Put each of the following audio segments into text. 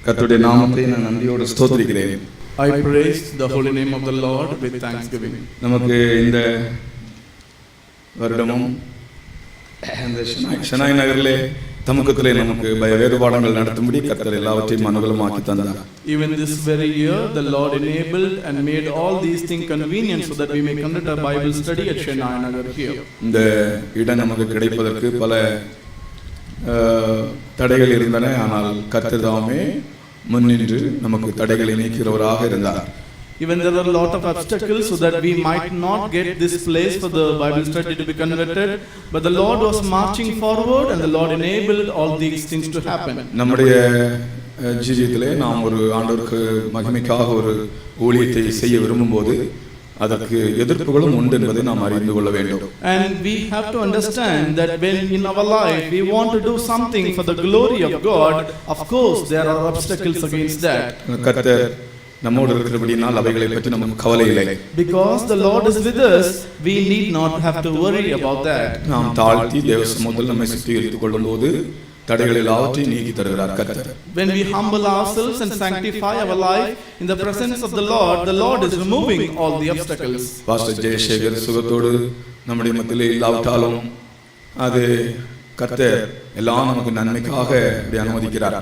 கர்த்தருடைய நாமத்தை நான் நன்றியோடு ஸ்தோத்திரிக்கிறேன். I praise the holy name of the Lord with thanksgiving. நமக்கு இந்த வருடமும் இந்த ஷனாய் நகரிலே தமக்கத்திலே நமக்கு வேத பாடங்கள் நடத்தும்படி கர்த்தர் எல்லாவற்றையும் அனுகூலமாக்கி தந்தார். Even this very year the Lord enabled and made all these things convenient so that we may conduct our Bible study at Shanai Nagar here. இந்த இடம் நமக்கு கிடைப்பதற்கு பல தடைகள் இருந்தன. ஆனால் கர்த்தர் தாமே முன்னின்று நமக்கு தடைகளை நீக்கிறவராக இருந்தார். Even there were a lot of obstacles so that we might not get this place for the Bible study to be converted, but the Lord was marching forward and the Lord enabled all these things to happen. நம்முடைய ஜீவியத்திலே நாம் ஒரு ஆண்டவருக்கு மகிமைக்காக ஒரு ஊழியத்தை செய்ய விரும்பும்போது அதற்கு எதிர்ப்புகளும் உண்டு என்பதை நாம் அறிந்து கொள்ள வேண்டும். And we have to understand that when in our life we want to do something for the glory of God, of course there are obstacles against that. கர்த்தர் நம்மோடு இருக்கிறபடியால் அவைகளை பற்றி நமக்கு கவலை இல்லை. Because the Lord is with us, we need not have to worry about that. நாம் தாழ்த்தி தேவ சமூகத்தில் நம்மை சுத்திகரித்துக் கொள்ளும்போது தடைகள் எல்லாவற்றையும் நீக்கி தருகிறார் கர்த்தர். When we humble ourselves and sanctify our life in the presence of the Lord is removing all the obstacles. Pastor Jayasekar சுகத்தோடு நம்முடைய மத்தியிலே இல்லாவிட்டாலும் அது கர்த்தர் எல்லாம் நமக்கு நன்மைக்காக இப்படி அனுமதிக்கிறார்.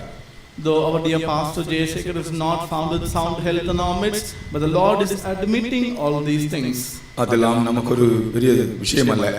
Though our dear Pastor Jayashekhar is not found with sound health in our midst, but the Lord is admitting all these things. அதெல்லாம் நமக்கு ஒரு பெரிய விஷயம் அல்ல.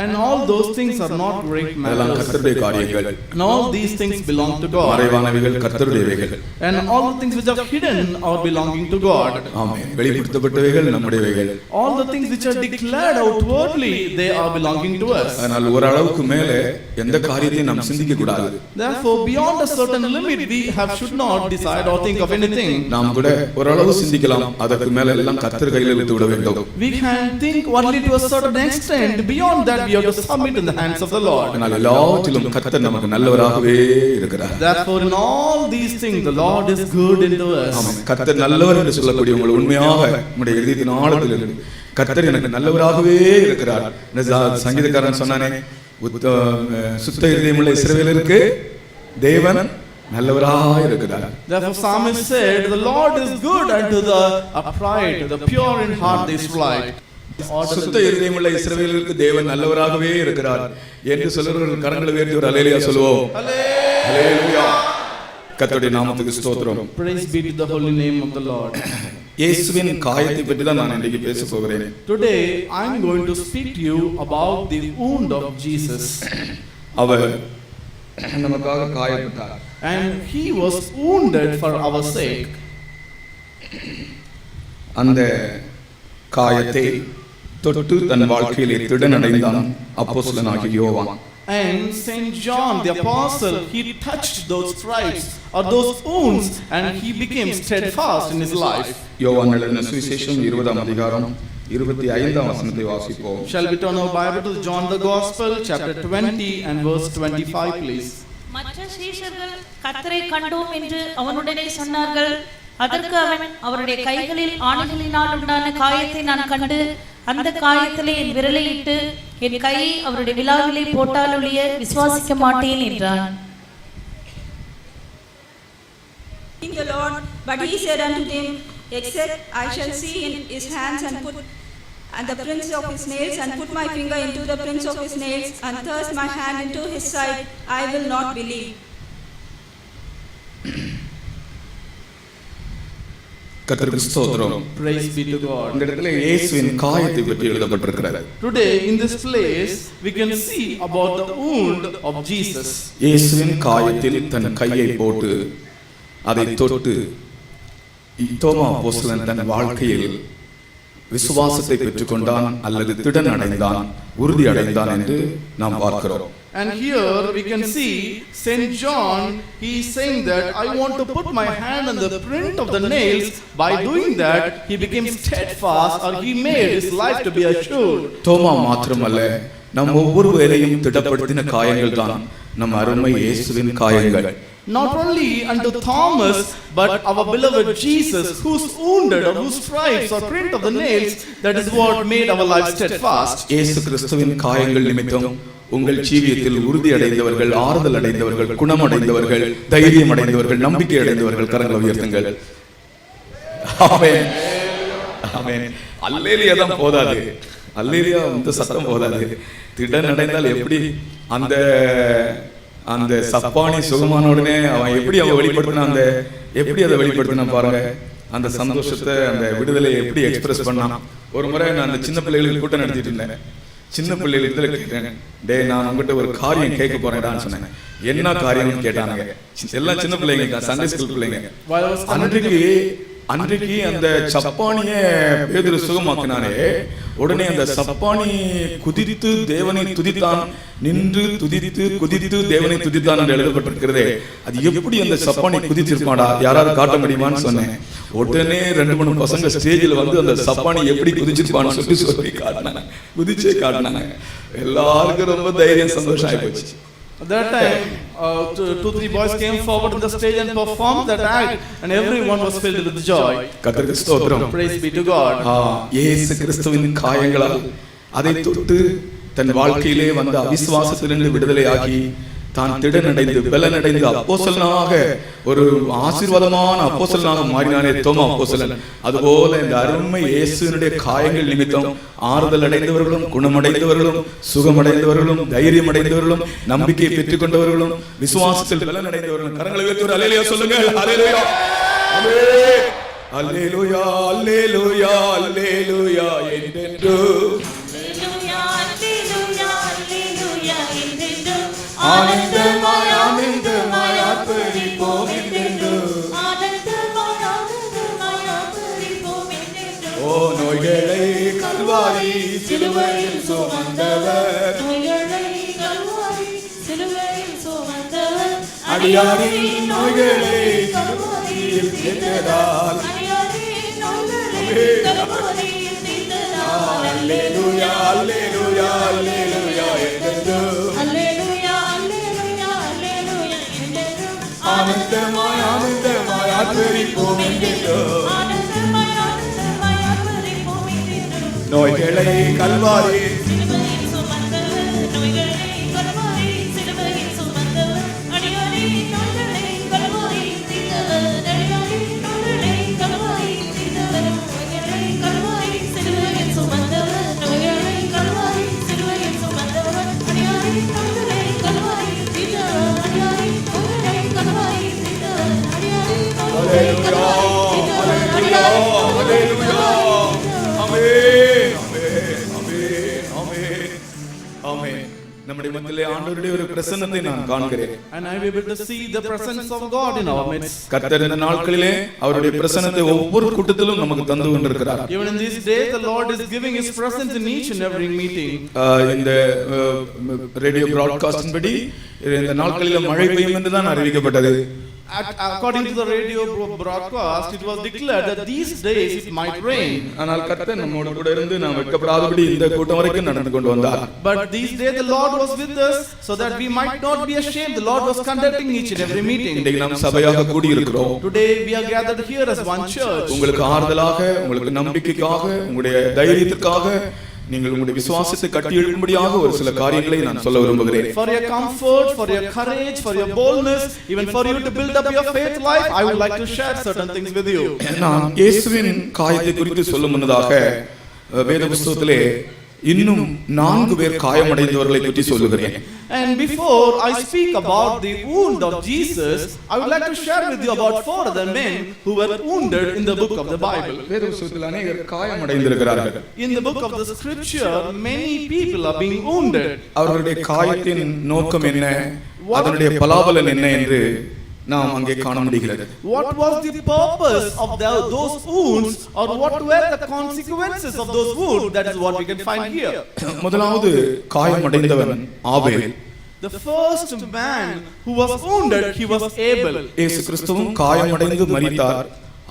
And all those things are not great matters. கர்த்தருடைய காரியங்கள். And all these things belong to God. மறைவானவைகள் கர்த்தருடையவைகள். And all the things which are hidden are belonging to God. Amen. வெளிப்படுத்தப்பட்டவைகள் நம்முடையவைகள். All the things which are declared outwardly, they are belonging to us. ஆனால் ஒரு அளவுக்கு மேலே எந்த காரியத்தையும் நாம் சிந்திக்க கூடாது. Therefore beyond a certain limit we should not decide or think of anything. நாம் கூட ஒரு அளவு சிந்திக்கலாம். அதற்கு மேல எல்லாம் கர்த்தர் கையில் விட்டு விட வேண்டும். We can think only to a certain extent. Beyond that we have to submit in the hands of the Lord. ஆனால் எல்லாவற்றிலும் கர்த்தர் நமக்கு நல்லவராகவே இருக்கிறார். Therefore in all these things the Lord is good into us. ஆமென். கர்த்தர் நல்லவர் என்று சொல்லக்கூடிய உங்கள் உண்மையாக நம்முடைய இதயத்தின் ஆழத்தில் இருந்து கர்த்தர் எனக்கு நல்லவராகவே இருக்கிறார். சங்கீதக்காரன் சொன்னானே, சுத்த இதயமுள்ள இஸ்ரவேலருக்கு தேவன் நல்லவராக இருக்கிறார். Therefore psalmist said, the Lord is good unto the upright, the pure in heart, the Israelite. சுத்த இதயமுள்ள இஸ்ரவேலருக்கு தேவன் நல்லவராகவே இருக்கிறார் என்று சொல்லுகிறவர்கள் கரங்களை உயர்த்தி ஒரு அல்லேலூயா சொல்லுவோம். அல்லேலூயா. கர்த்தருடைய நாமத்துக்கு ஸ்தோத்திரம். Praise be to the holy name of the Lord. இயேசுவின் காயத்தை பற்றி தான் நான் இன்றைக்கு பேச போகிறேன். Today I am going to speak to you about the wound of Jesus. அவர் நமக்காக காயப்பட்டார். And he was wounded for our sake. அந்த காயத்தை தொட்டு தன் வாழ்க்கையிலே திடனடைந்தான் அப்போஸ்தலனாகிய யோவான். And Saint John the apostle, he touched those stripes or those wounds and he became steadfast in his life. யோவான் எழுதின சுவிசேஷம் 20ஆம் அதிகாரம் 25ஆம் வசனத்தை வாசிப்போம். Shall we turn our Bible to John the Gospel chapter 20 and verse 25 please. மற்ற சீஷர்கள் கர்த்தரை கண்டோம் என்று அவனுடனே சொன்னார்கள். அதற்கு அவன், அவருடைய கைகளில் ஆணிகளினால் உண்டான காயத்தை நான் கண்டு அந்த காயத்திலே என் விரலை இட்டு என் கையை அவருடைய விலாவிலே போட்டாலொழிய விசுவாசிக்க மாட்டேன் என்றான். The Lord, but he said unto them, except I shall see in his hands and the prints of his nails, and put my finger into the prints of his nails, and thrust my hand into his side, I will not believe. கர்த்தருக்கு ஸ்தோத்திரம். Praise be to God. இந்த இடத்துல இயேசுவின் காயத்தை பற்றி எழுதப்பட்டிருக்கிறது. Today in this place we can see about the wound of Jesus. இயேசுவின் காயத்தில் தன் கையை போட்டு அதை தொட்டு தோமா அப்போஸ்தலன் தன் வாழ்க்கையில் விசுவாசத்தை பெற்றுக்கொண்டான் அல்லது திடன் அடைந்தான், உறுதி அடைந்தான் என்று நாம் பார்க்கிறோம். And here we can see Saint John, he is saying that I want to put my hand on the print of the nails. By doing that he became steadfast, or he made his life to be assured. தோமா மாத்திரமல்ல, நம் ஒவ்வொருவரையும் திடப்படுத்தின காயங்கள் தான் நம் அருமை இயேசுவின் காயங்கள். not only unto Thomas, but our beloved Jesus, whose wounded or whose stripes or print of the nails, that is what made our life steadfast. இயேசு கிறிஸ்துவின் காயங்கள் நிமித்தம் உங்கள் ஜீவியத்தில் உறுதி அடைந்தவர்கள், ஆறுதல் அடைந்தவர்கள், குணமடைந்தவர்கள், தைரியம் அடைந்தவர்கள், நம்பிக்கை அடைந்தவர்கள் கரங்களை உயர்த்துங்கள். ஆமென். ஆமென். அல்லேலூயா தான் போதாது. அல்லேலூயா இந்த சத்தம் போதாது. திடன் அடைந்தால் எப்படி அந்த அந்த சப்பானி சுகமான உடனே அவன் எப்படி அவன் வெளிப்படுத்தினான், அந்த எப்படி அதை வெளிப்படுத்தினான் பாருங்க. அந்த சந்தோஷத்தை, அந்த விடுதலையை எப்படி எக்ஸ்பிரஸ் பண்ணான். ஒரு முறை நான் அந்த சின்ன பிள்ளைகளுக்கு கூட்டம் நடத்திட்டு இருந்தேன். சின்ன பிள்ளைகளுக்கு கேட்டேன், டே நான் உங்ககிட்ட ஒரு காரியம் கேட்க போறேன்டான்னு சொன்னேன். என்ன காரியம்னு கேட்டானுங்க. எல்லாம் சின்ன பிள்ளைங்க, சண்டே ஸ்கூல் பிள்ளைங்க. அன்றைக்கு அந்த சப்பானிய பேதுரு சுகமாக்கினானே, உடனே அந்த சப்பானி குதித்து தேவனை துதித்தான், நின்று துதித்து குதித்து தேவனை துதித்தான் என்று எழுதப்பட்டிருக்கிறதே, அது எப்படி அந்த சப்பானி குதிச்சிருப்பாடா, யாராவது காட்ட முடியுமான்னு சொன்னேன். உடனே 2-3 பசங்க ஸ்டேஜில் வந்து அந்த சப்பானி எப்படி குதிச்சிருப்பான்னு சொல்லி காட்டினாங்க, குதிச்சே காட்டினாங்க. எல்லாருக்கும் ரொம்ப தைரியம், சந்தோஷம் ஆகி போச்சு. At that time, 2-3 boys came forward to the stage and performed that act, and everyone was filled with joy. கர்த்தருக்கு ஸ்தோத்திரம். Praise be to God. இயேசு கிறிஸ்துவின் காயங்களால் அதை தொட்டு தன் வாழ்க்கையிலே வந்த அவிசுவாசத்திலிருந்து விடுதலையாகி தான் திடனடைந்து பலனடைந்து அப்போஸ்தலனாக, ஒரு ஆசீர்வாதமான அப்போஸ்தலனாக மாறினானே தோமா அப்போஸ்தலன். அதுபோல இந்த அருமை இயேசுவினுடைய காயங்கள் நிமித்தம் ஆறுதல் அடைந்தவர்களும், குணமடைந்தவர்களும், சுகமடைந்தவர்களும், தைரியம் அடைந்தவர்களும், நம்பிக்கையை பெற்றுக் கொண்டவர்களும், விசுவாசத்தில் பலனடைந்தவர்களும் கரங்களை உயர்த்தி அல்லேலூயா சொல்லுங்க. அல்லேலூயா, அல்லேலூயா, அல்லேலூயா, அல்லேலூயா என்றென்றும் ஆனந்தமாய் ஆனந்தமாய் ஆர்ப்பரிப்போம் என்றென்றும். ஓ நோய்களை கல்வாரி சிலுவையில் சுமந்தவர், அடியாரின் நோய்களை கல்வாரியில் தீர்த்ததால். அல்லேலூயா, அல்லேலூயா, அல்லேலூயா என்றென்றும். ஆனந்தமாய் ஆனந்தமாய் ஆர்ப்பரிப்போம் என்றென்றும். நோய்களை கல்வாரி நம்முடைய மத்தியிலே ஆண்டவருடைய ஒரு பிரசன்னத்தை நான் காண்கிறேன். And I will be able to see the presence of God in our midst. கர்த்தர் இந்த நாட்களிலே அவருடைய பிரசன்னத்தை ஒவ்வொரு கூட்டத்திலும் நமக்கு தந்து கொண்டிருக்கிறார். Even in these days the Lord is giving his presence in each and every meeting. இந்த ரேடியோ பிராட்காஸ்டின் படி இந்த நாட்களிலே மழை பெய்யும் என்று தான் அறிவிக்கப்பட்டது. According to the radio broadcast, it was declared that these days it might rain. ஆனால் கர்த்தர் நம்மோடு கூட இருந்து நாம் வெட்கப்படாதபடி இந்த கூட்டம் வரைக்கும் நடந்து கொண்டு வந்தார். But these days the Lord was with us so that we might not be ashamed. The Lord was conducting each and every meeting. இன்றைக்கு நாம் சபையாக கூடி இருக்கிறோம். Today we are gathered here as one church. உங்களுக்கு ஆறுதலாக, உங்களுக்கு நம்பிக்கைக்காக, உங்களுடைய தைரியத்திற்காக, நீங்கள் உங்களுடைய விசுவாசத்தை கட்டி எழுப்பும்படியாக ஒரு சில காரியங்களை நான் சொல்ல விரும்புகிறேன். For your comfort, for your courage, for your boldness, even for you to build up your faith life, I would like to share certain things with you. நான் இயேசுவின் காயத்தை குறித்து சொல்லும் முன்னதாக வேத புத்தகத்திலே இன்னும் 4 பேர் காயமடைந்தவர்களை பற்றி சொல்லுகிறேன். And before I speak about the wound of Jesus, I would like to share with you about 4 other men who were wounded in the book of the Bible. வேத புத்தகத்தில் அநேகர் காயமடைந்திருக்கிறார்கள். In the book of the scripture, many people are being wounded. அவர்களுடைய காயத்தின் நோக்கம் என்ன, அதனுடைய பலாபலன் என்ன என்று நாம் அங்கே காண முடிகிறது. What was the purpose of those wounds, or what were the consequences of those wounds? That is what we can find here. முதலாவது காயமடைந்தவன் ஆபேல். The first man who was wounded, he was Abel. இயேசு கிறிஸ்துவும் காயமடைந்து மரித்தார்,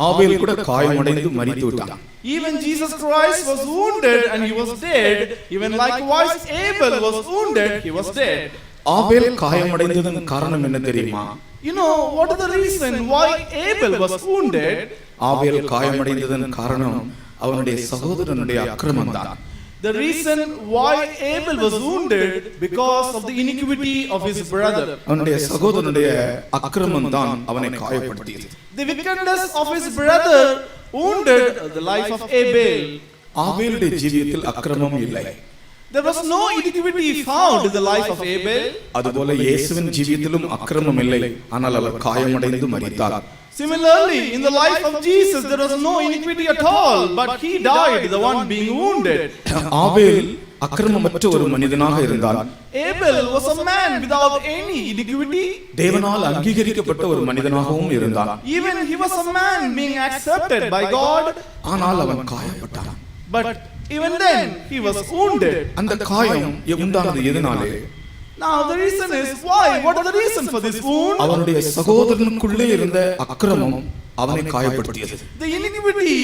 ஆபேல் கூட காயமடைந்து மரித்து விட்டான். Even Jesus Christ was wounded and he was dead. Even likewise Abel was wounded, he was dead. ஆபேல் காயமடைந்ததன் காரணம் என்ன தெரியுமா? You know what is the reason why Abel was wounded? ஆபேல் காயமடைந்ததன் காரணம் அவனுடைய சகோதரனுடைய அக்கிரமம்தான். The reason why Abel was wounded because of the iniquity of his brother. அவனுடைய சகோதரனுடைய அக்கிரமம் தான் அவனை காயப்படுத்தியது. The wickedness of his brother wounded the life of Abel. ஆபேலுடைய ஜீவியத்தில் அக்கிரமம் இல்லை. There was no iniquity found in the life of Abel. அதுபோல இயேசுவின் ஜீவியத்திலும் அக்கிரமம் இல்லை, ஆனால் அவர் காயமடைந்து மரித்தார். Similarly, in the life of Jesus, there was no iniquity at all, but he died, the one being wounded. ஆபேல் அக்கிரமமற்ற ஒரு மனிதனாக இருந்தார். Abel was a man without any iniquity. தேவனால் அங்கீகரிக்கப்பட்ட ஒரு மனிதனாகவும் இருந்தார். Even he was a man being accepted by God. ஆனால் அவன் காயப்பட்டான். But even then, he was wounded. அந்த காயம் உண்டானது எதனாலே? Now the reason is why? What is the reason for this wound? அவனுடைய சகோதரனுக்குள்ளே இருந்த அக்கிரமம் அவனை காயப்படுத்தியது. The iniquity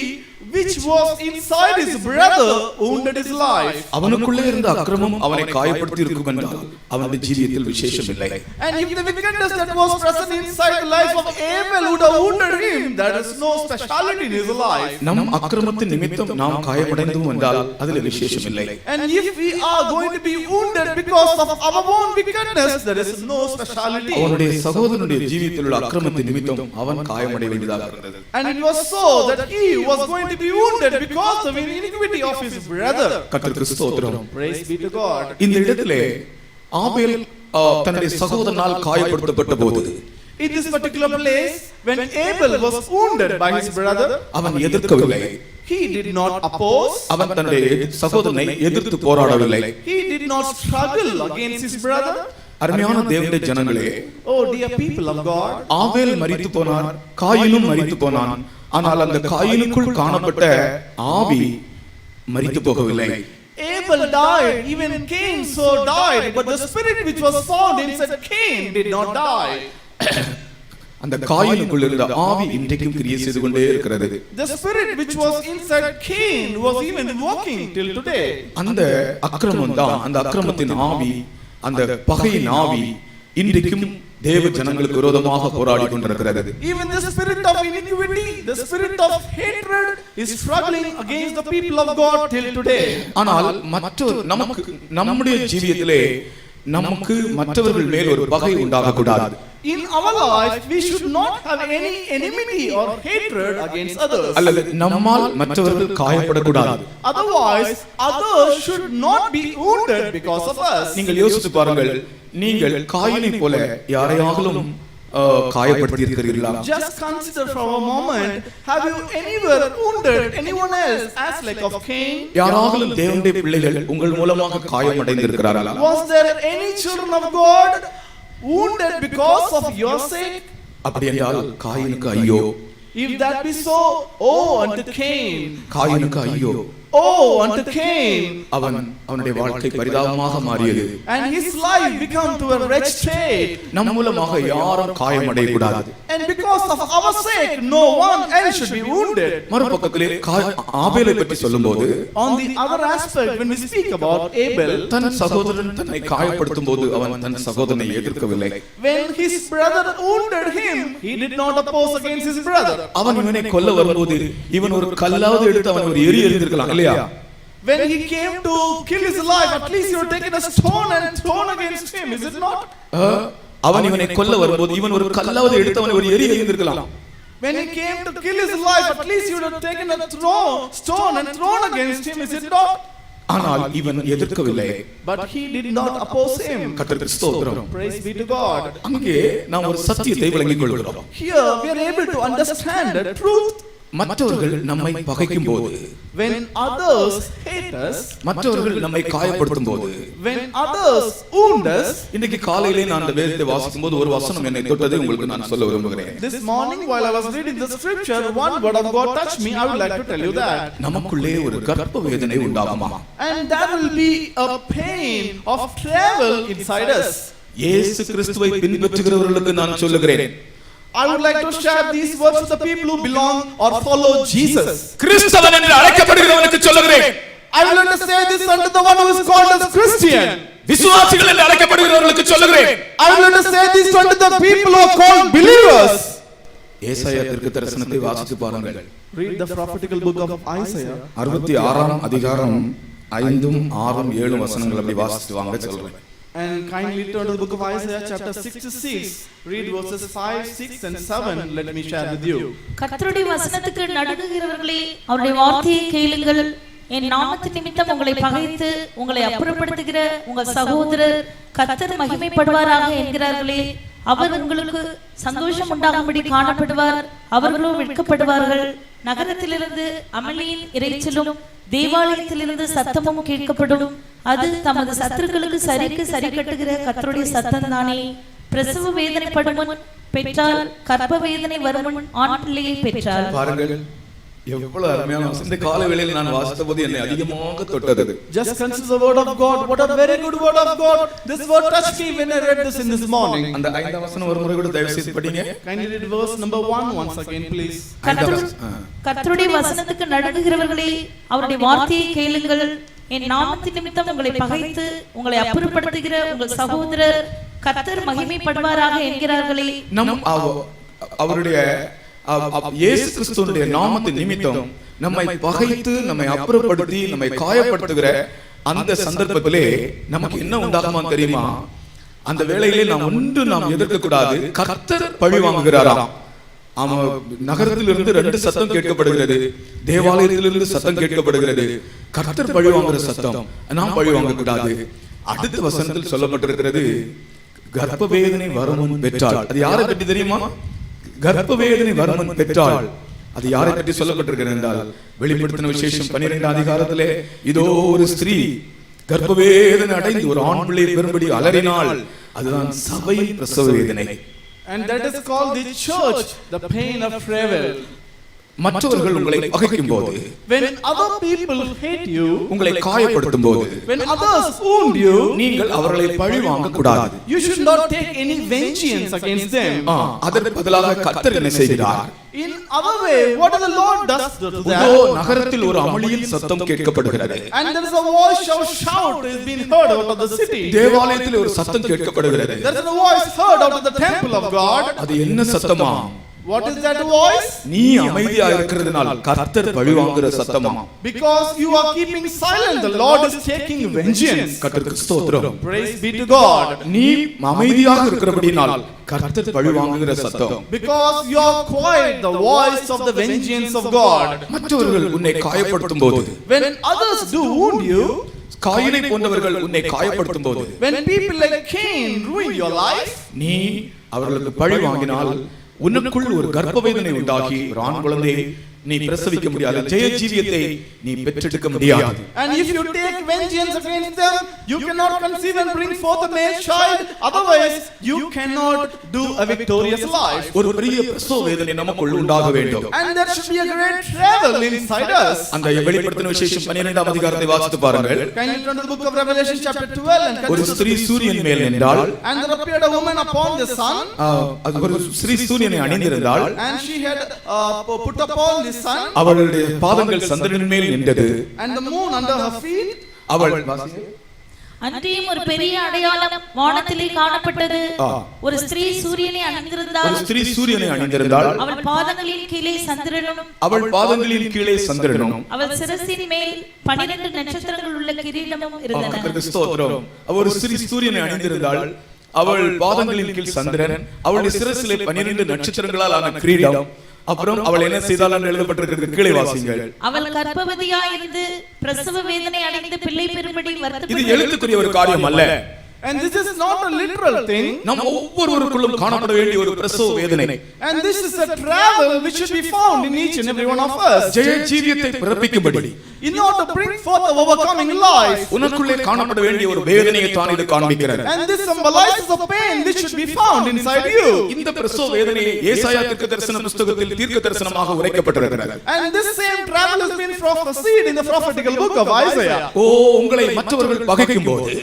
which was inside his brother wounded his life. அவனுக்குள்ளே இருந்த அக்கிரமம் அவனை காயப்படுத்தி இருக்கும் என்றால் அவனுடைய ஜீவியத்தில் விசேஷம் இல்லை. And if the wickedness that was present inside the life of Abel would have wounded him, there is no speciality in his life. நம் அக்கிரமத்தின் நிமித்தம் நாம் காயமடைந்தோம் என்றால் அதில் விசேஷம் இல்லை. And if we are going to be wounded because of our own wickedness, there is no speciality. அவனுடைய சகோதரனுடைய ஜீவியத்தில் உள்ள அக்கிரமத்தின் நிமித்தம் அவன் காயமடைய வேண்டியதாக இருந்தது. And it was so that he was going to be wounded because of the iniquity of his brother. கர்த்தருக்கு ஸ்தோத்திரம். Praise be to God. இந்த இடத்திலே ஆபேல் தன்னுடைய சகோதரனால் காயப்படுத்தப்பட்ட போது, In this particular place, when Abel was wounded by his brother, அவன் எதிர்க்கவில்லை. he did not oppose. அவன் தன்னுடைய சகோதரனை எதிர்த்து போராடவில்லை. He did not struggle against his brother. அருமையான தேவனுடைய ஜனங்களே, Oh dear people of God, ஆபேல் மரித்து போனான், காயினும் மரித்து போனான். ஆனால் அந்த காயினுக்குள் காணப்பட்ட ஆவி மரித்து போகவில்லை. Abel died, even Cain so died, but the spirit which was found inside Cain did not die. அந்த காயினுக்குள் இருந்த ஆவி இன்றைக்கும் கிரியை செய்து கொண்டே இருக்கிறது. The spirit which was inside Cain was even working till today. அந்த அக்கிரமம் தான், அந்த அக்கிரமத்தின் ஆவி, அந்த பகையின் ஆவி இன்றைக்கும் தேவ ஜனங்களுக்கு விரோதமாக போராடி கொண்டிருக்கிறது. Even the spirit of iniquity, the spirit of hatred is struggling against the people of God till today. ஆனால் நமக்கு நம்முடைய ஜீவியத்திலே நமக்கு மற்றவர்கள் மேல் ஒரு பகை உண்டாக கூடாது. In our life we should not have any enmity or hatred against others. அல்லது நம்மால் மற்றவர்கள் காயப்படக்கூடாது. Otherwise others should not be wounded because of us. நீங்கள் யோசித்து பாருங்கள், நீங்கள் காயினை போல யாரையாவது காயப்படுத்தி இருக்கிறீர்களா? Just consider for a moment, have you anywhere wounded anyone else as like of Cain? யாராவது தேவனுடைய பிள்ளைகள் உங்கள் மூலமாக காயமடைந்திருக்கிறார்களா? Was there any children of God wounded because of your sake? அப்படி என்றால் காயினுக்கு ஐயோ. If that be so, oh unto Cain. காயினுக்கு ஐயோ. Oh unto Cain. அவனுடைய வாழ்க்கை பரிதாபமாக மாறியது. And his life became to a wretched state. நம் மூலமாக யாரும் காயமடைய கூடாது. And because of our sake no one else should be wounded. மறுபக்கத்திலே ஆபேலை பற்றி சொல்லும்போது, On the other aspect, when we speak about Abel, தன் சகோதரன் தன்னை காயப்படுத்தும் போது அவன் தன் சகோதரனை எதிர்க்கவில்லை. when his brother wounded him, he did not oppose against his brother. அவன் இவனை கொல்ல வரும்போது இவன் ஒரு கல்லாவது எடுத்து அவன் ஒரு எரி எறிந்திருக்கலாம் இல்லையா? When he came to kill his life, at least you have taken a stone and thrown against him, is it not? அவன் இவனை கொல்ல வரும்போது இவன் ஒரு கல்லாவது எடுத்து அவன் ஒரு எரி எறிந்திருக்கலாம். When he came to kill his life, at least you would have taken a stone and thrown against him, is it not? ஆனால் இவன் எதிர்க்கவில்லை. But he did not oppose him. கர்த்தருக்கு ஸ்தோத்திரம். Praise be to God. அங்கே நாம் ஒரு சத்தியத்தை விளங்கிக் கொள்கிறோம். Here we are able to understand the truth. மற்றவர்கள் நம்மை பகைக்கும் போது, when others hate us, மற்றவர்கள் நம்மை காயப்படுத்தும் போது, when others wound us. இன்னைக்கு காலையிலே நான் அந்த வேதத்தை வாசிக்கும்போது ஒரு வசனம் என்னை தொட்டதை உங்களுக்கு நான் சொல்ல விரும்புகிறேன். This morning while I was reading the scripture, one word of God touched me. I would like to tell you that. நமக்குள்ளே ஒரு கர்ப்ப வேதனை உண்டாகுமா? And there will be a pain of travel inside us. இயேசு கிறிஸ்துவை பின்பற்றுகிறவர்களுக்கு நான் சொல்லுகிறேன், I would like to share these words with the people who belong or follow Jesus. கிறிஸ்தவன் என்று அழைக்கப்படுகிறவனுக்கு சொல்லுகிறேன், I will like to say this unto the one who is called as Christian. விசுவாசிகள் என்று அழைக்கப்படுகிறவர்களுக்கு சொல்லுகிறேன். I am going to say this unto the people who are called believers. ஏசாயா தீர்க்கதரிசனத்தை வாசித்து பாருங்கள். Read the prophetical book of Isaiah. 66ஆம் அதிகாரம் 5, 6, 7 வசனங்கள் அப்படி வாசித்து வாங்க சொல்றேன். And kindly turn to the book of Isaiah chapter 66. Read verses 5, 6 and 7. Let me share with you. கர்த்தருடைய வசனத்துக்கு நடுங்குகிறவர்களே, அவருடைய வார்த்தையை கேளுங்கள். என் நாமத்தின் நிமித்தம் உங்களை பகைத்து உங்களை அப்புறப்படுத்துகிற உங்கள் சகோதரர் கர்த்தர் மகிமைப்படுவாராக என்கிறார்களே, அவர் உங்களுக்கு சந்தோஷம் உண்டாகும்படி காணப்படுவார், அவர்களோ வெட்கப்படுவார்கள். நகரத்திலிருந்து அமளியின் இரைச்சலும் தேவாலயத்திலிருந்து சத்தமும் கேட்கப்படும். அது தமது சத்துருக்களுக்கு சரிக்கு சரி கட்டுகிற கர்த்தருடைய சத்தம் தானே. பிரசவ வேதனைப்படும் முன் பெற்றால், கர்ப்ப வேதனை வரும் முன் ஆண் பிள்ளையை பெற்றால். பாருங்கள் எவ்வளவு அருமையான வசனம். இந்த கால வேளையில் நான் வாசித்த போது என்னை அதிகமாக தொட்டது. Just consider the word of God. What a very good word of God. This word touched me when I read this in this morning. அந்த 5ஆம் வசனம் ஒரு முறை கூட தயவு செய்து படிங்க. Kindly read verse number 1 once again please. கர்த்தருடைய வசனத்துக்கு நடுங்குகிறவர்களே, அவருடைய வார்த்தையை கேளுங்கள். என் நாமத்தின் நிமித்தம் உங்களை பகைத்து உங்களை அப்புறப்படுத்துகிற உங்கள் சகோதரர் கர்த்தர் மகிமைப்படுவாராக என்கிறார்களே. அவருடைய இயேசு கிறிஸ்துவினுடைய நாமத்தின் நிமித்தம் நம்மை பகைத்து நம்மை அப்புறப்படுத்தி நம்மை காயப்படுத்துகிற அந்த சந்தர்ப்பத்திலே நமக்கு என்ன உண்டாகுமா தெரியுமா? அந்த வேளையிலே நாம் எதிர்க்க கூடாது. கர்த்தர் பழி வாங்குகிறாராம். நகரத்திலிருந்து 2 சத்தம் கேட்கப்படுகிறது, தேவாலயத்திலிருந்து சத்தம் கேட்கப்படுகிறது. கர்த்தர் பழி வாங்குற சத்தம், நாம் பழி வாங்க கூடாது. அடுத்த வசனத்தில் சொல்லப்பட்டிருக்கிறது, கர்ப்ப வேதனை வருமுன் பெற்றாள். அது யாரை பற்றி தெரியுமா? கர்ப்ப வேதனை வருமுன் பெற்றாள். அது யாரை பற்றி சொல்லப்பட்டிருக்கிறது என்றால், வெளிப்படுத்தின விசேஷம் 12 அதிகாரத்திலே இதோ ஒரு ஸ்திரீ கர்ப்ப வேதனை அடைந்து ஒரு ஆண் பிள்ளை பெறும்படி அலறினாள். அதுதான் சபையின் பிரசவ வேதனை. And that is called the church, the pain of travail. மற்றவர்கள் உங்களை பகைக்கும் போது, when other people hate you, உங்களை காயப்படுத்தும் போது, when others wound you, நீங்கள் அவர்களை பழி வாங்க கூடாது. You should not take any vengeance against them. அதற்கு பதிலாக கர்த்தர் என்ன செய்கிறார்? In other way, what the Lord does to that? நகரத்தில் ஒரு அமளியின் சத்தம் கேட்கப்படுகிறது. And there is a voice of shout is being heard out of the city. தேவாலயத்தில் ஒரு சத்தம் கேட்கப்படுகிறது. There is a voice heard out of the temple of God. அது என்ன சத்தமா? What is that voice? நீ அமைதியா இருக்கிறதுனால் கர்த்தர் பழி வாங்குற சத்தமா? Because you are keeping silent, the Lord is taking vengeance. கர்த்தருக்கு ஸ்தோத்திரம். Praise be to God. நீ அமைதியாக இருக்கிறபடியால் கர்த்தர் பழி வாங்குகிற சத்தம். Because you are quiet, the voice of the vengeance of God. மற்றவர்கள் உன்னை காயப்படுத்தும் போது, when others do wound you, காயினை போன்றவர்கள் உன்னை காயப்படுத்தும் போது, when people like Cain ruin your life, நீ அவர்களுக்கு பழி வாங்கினால் உனக்குள் ஒரு கர்ப்ப வேதனை உண்டாகி ஒரு ஆண் குழந்தையை நீ பிரசவிக்க முடியாது. ஜெய ஜீவியத்தை நீ பெற்றெடுக்க முடியாது. And if you take vengeance against them, you cannot conceive and bring forth a male child. Otherwise, you cannot do a victorious life. ஒரு பெரிய பிரசவ வேதனை நமக்குள் உண்டாக வேண்டும். And there should be a great travel inside us. அந்த வெளிப்படுத்தின விசேஷம் 12ஆம் அதிகாரத்தை வாசித்து பாருங்கள். Can you turn to the book of Revelation chapter 12 and ஒரு ஸ்திரீ சூரியன் மேல் நின்றாள். And there appeared a woman upon the sun. அது ஒரு ஸ்திரீ சூரியனை அணிந்திருந்தாள். And she had put upon the sun. அவளுடைய பாதங்கள் சந்திரனின் மேல் நின்றது. And the moon under her feet. அவள் அன்றியும் ஒரு பெரிய அடையாளம் வானத்திலே காணப்பட்டது. ஒரு ஸ்திரீ சூரியனை அணிந்திருந்தாள். ஒரு ஸ்திரீ சூரியனை அணிந்திருந்தாள். அவள் பாதங்களின் கீழே சந்திரனும், அவள் பாதங்களின் கீழே சந்திரனும், அவள் சிரசின் மேல் 12 நட்சத்திரங்கள் உள்ள கிரீடமும் இருந்தன. கர்த்தருக்கு ஸ்தோத்திரம். அவள் ஒரு ஸ்திரீ சூரியனை அணிந்திருந்தாள். அவள் பாதங்களின் கீழ் சந்திரன், அவளுடைய சிரசிலே 12 நட்சத்திரங்களால் ஆன கிரீடம். அப்புறம் அவள் என்ன செய்தாள் என்று எழுதப்பட்டிருக்கிறது. கீழே வாசிங்கள். அவள் கர்ப்பவதியாய் இருந்து பிரசவ வேதனை அடைந்து பிள்ளை பெறும்படி வருத்தப்பட்டாள். இது எழுத்துக்குரிய ஒரு காரியம் அல்ல. And this is not a literal thing. நம் ஒவ்வொருவருக்குள்ளும் காணப்பட வேண்டிய ஒரு பிரசவ வேதனை. And this is a travel which should be found in each and every one of us. ஜெய ஜீவியத்தை பிறப்பிக்கும்படி, in order to bring forth a overcoming life, உனக்குள்ளே காணப்பட வேண்டிய ஒரு வேதனையை தான் இது காண்பிக்கிறது. And this symbolizes the pain which should be found inside you. இந்த பிரசவ வேதனையை ஏசாயா தீர்க்கதரிசன புத்தகத்தில் தீர்க்கதரிசனமாக உரைக்கப்பட்டிருக்கிறது. And this same travel has been prophesied in the prophetical book of Isaiah. உங்களை மற்றவர்கள் பகைக்கும்போது,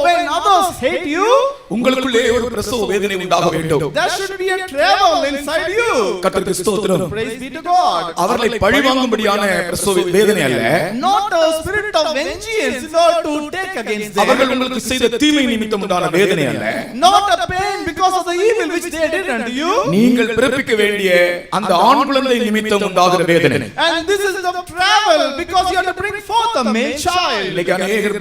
when others others hate you, உங்களுக்குள்ளே ஒரு பிரசவ வேதனை உண்டாக வேண்டும். there should be a trouble inside you. கர்த்தருக்கு ஸ்தோத்திரம். Praise be to God. அவர்களை பழிவாங்கும்படியான பிரசவ வேதனை அல்ல, Not a spirit of vengeance in order to take against them. அவர்கள் உங்களுக்கு செய்த தீமை நிமித்தம் உண்டான வேதனை அல்ல, Not a pain because of the evil which they did unto you. நீங்கள் பிறப்பிக்க வேண்டிய அந்த ஆண் குழந்தை நிமித்தம் உண்டாகிற வேதனை. And this is the travel because you have to bring forth a male child. இன்னைக்கு அநேகர்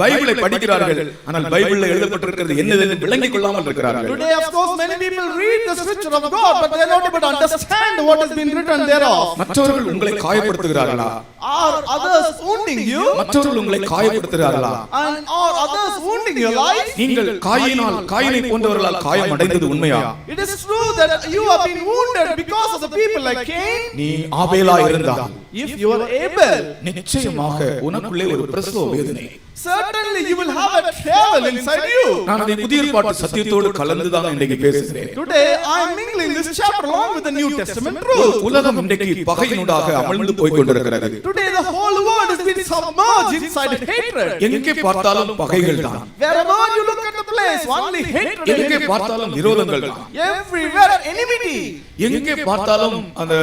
பைபிளை படிக்கிறார்கள், ஆனால் பைபிள்ல எழுதப்பட்டிருக்கிறது என்னதென்று விளங்கிக் கொள்ளாமல் இருக்கிறார்கள். Today, of course, many people read the scripture of God, but they are not able to understand what has been written thereof. மற்றவர்கள் உங்களை காயப்படுத்துகிறார்களா? Are others wounding you? மற்றவர்கள் உங்களை காயப்படுத்துகிறார்களா? And are others wounding your life? நீங்கள் காயினை போன்றவர்களால் காயம் அடைந்தது உண்மையா? It is true that you have been wounded because of the people like Cain. நீ ஆபேலா இருந்தால், If you are able, நிச்சயமாக உனக்குள்ளே ஒரு பிரசவ வேதனை. certainly you will have a travel inside you. நான் அதை புதிய ஏற்பாட்டு சத்தியத்தோடு கலந்துதான் இன்றைக்கு பேசுகிறேன். Today I am mingling this chapter along with the New Testament truth. உலகம் இன்றைக்கு பகையினூடாக அமிழ்ந்து போய் கொண்டிருக்கிறது. Today the whole world has been submerged inside hatred. எங்கே பார்த்தாலும் பகைகள் தான், Wherever you look at the place, only hatred. எங்கே பார்த்தாலும் விரோதங்கள் தான், Everywhere enmity. எங்கே பார்த்தாலும் அந்த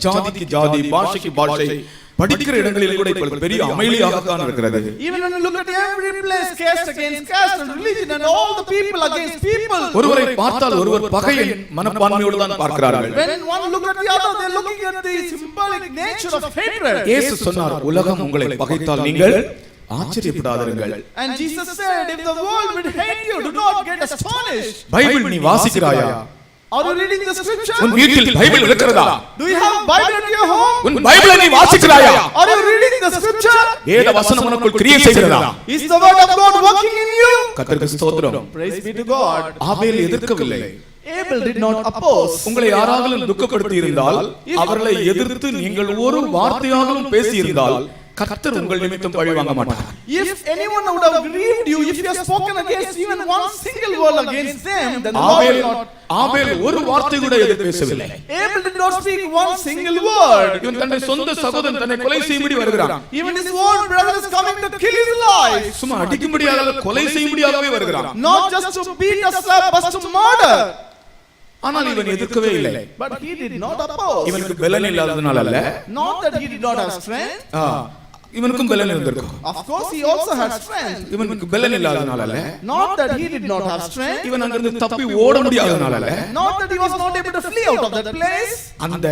ஜாதிக்கு ஜாதி, பாஷைக்கு பாஷை, படிக்கிற இடங்களில் கூட இப்பொழுது பெரிய அமைதியாகத்தான் இருக்கிறது. Even when you look at every place, caste against caste, and religion, and all the people against people. ஒருவரை பார்த்தால் ஒருவர் பகையின் மனப்பான்மையோடு தான் பார்க்கிறார்கள். When one look at the other, they are looking at the symbolic nature of hatred. இயேசு சொன்னார், உலகம் உங்களை பகைத்தால் நீங்கள் ஆச்சரியப்படாதீர்கள். And Jesus said, if the world will hate you, do not get astonished. Bible நீ வாசிக்கிறாயா? Are you reading the scripture? உன் வீட்டில் Bible இருக்கிறதா? Do you have Bible at your home? உன் பைபிளை நீ வாசிக்கிறாயா? Are you reading the scripture? வேத வசனம் உனக்குள் கிரியை செய்கிறதா? Is the word of God working in you? கர்த்தருக்கு ஸ்தோத்திரம். Praise be to God. ஆபேல் எதிர்க்கவில்லை. Abel did not oppose. உங்களை யாராவது துக்கப்படுத்தி இருந்தால், அவர்களை எதிர்த்து நீங்கள் ஒரு வார்த்தையாகவும் பேசி இருந்தால், கர்த்தர் உங்கள் நிமித்தம் பழி வாங்க மாட்டார். If anyone would have grieved you, if you have spoken against even one single word against them, then the Lord will not. ஆபேல் ஒரு வார்த்தை கூட எதிர்த்து பேசவில்லை. Abel did not speak one single word. இவன் தன்னை சொந்த சகோதரன் தன்னை கொலை செய்யும்படி வருகிறான். Even his own brother is coming to kill his life. சும்மா அடிக்கும்படியாக கொலை செய்யும்படியாகவே வருகிறான். Not just to beat us up, but to murder. ஆனால் இவன் எதிர்க்கவே இல்லை. But he did not oppose. இவனுக்கு பலன் இல்லாததனால அல்ல. Not that he did not have strength. இவனுக்கும் பலன் இருந்திருக்கும். Of course he also had strength. இவனுக்கு பலன் இல்லாததனால அல்ல. Not that he did not have strength. இவன் அங்கிருந்து தப்பி ஓட முடியாததனால அல்ல. Not that he was not able to flee out of that place. அந்த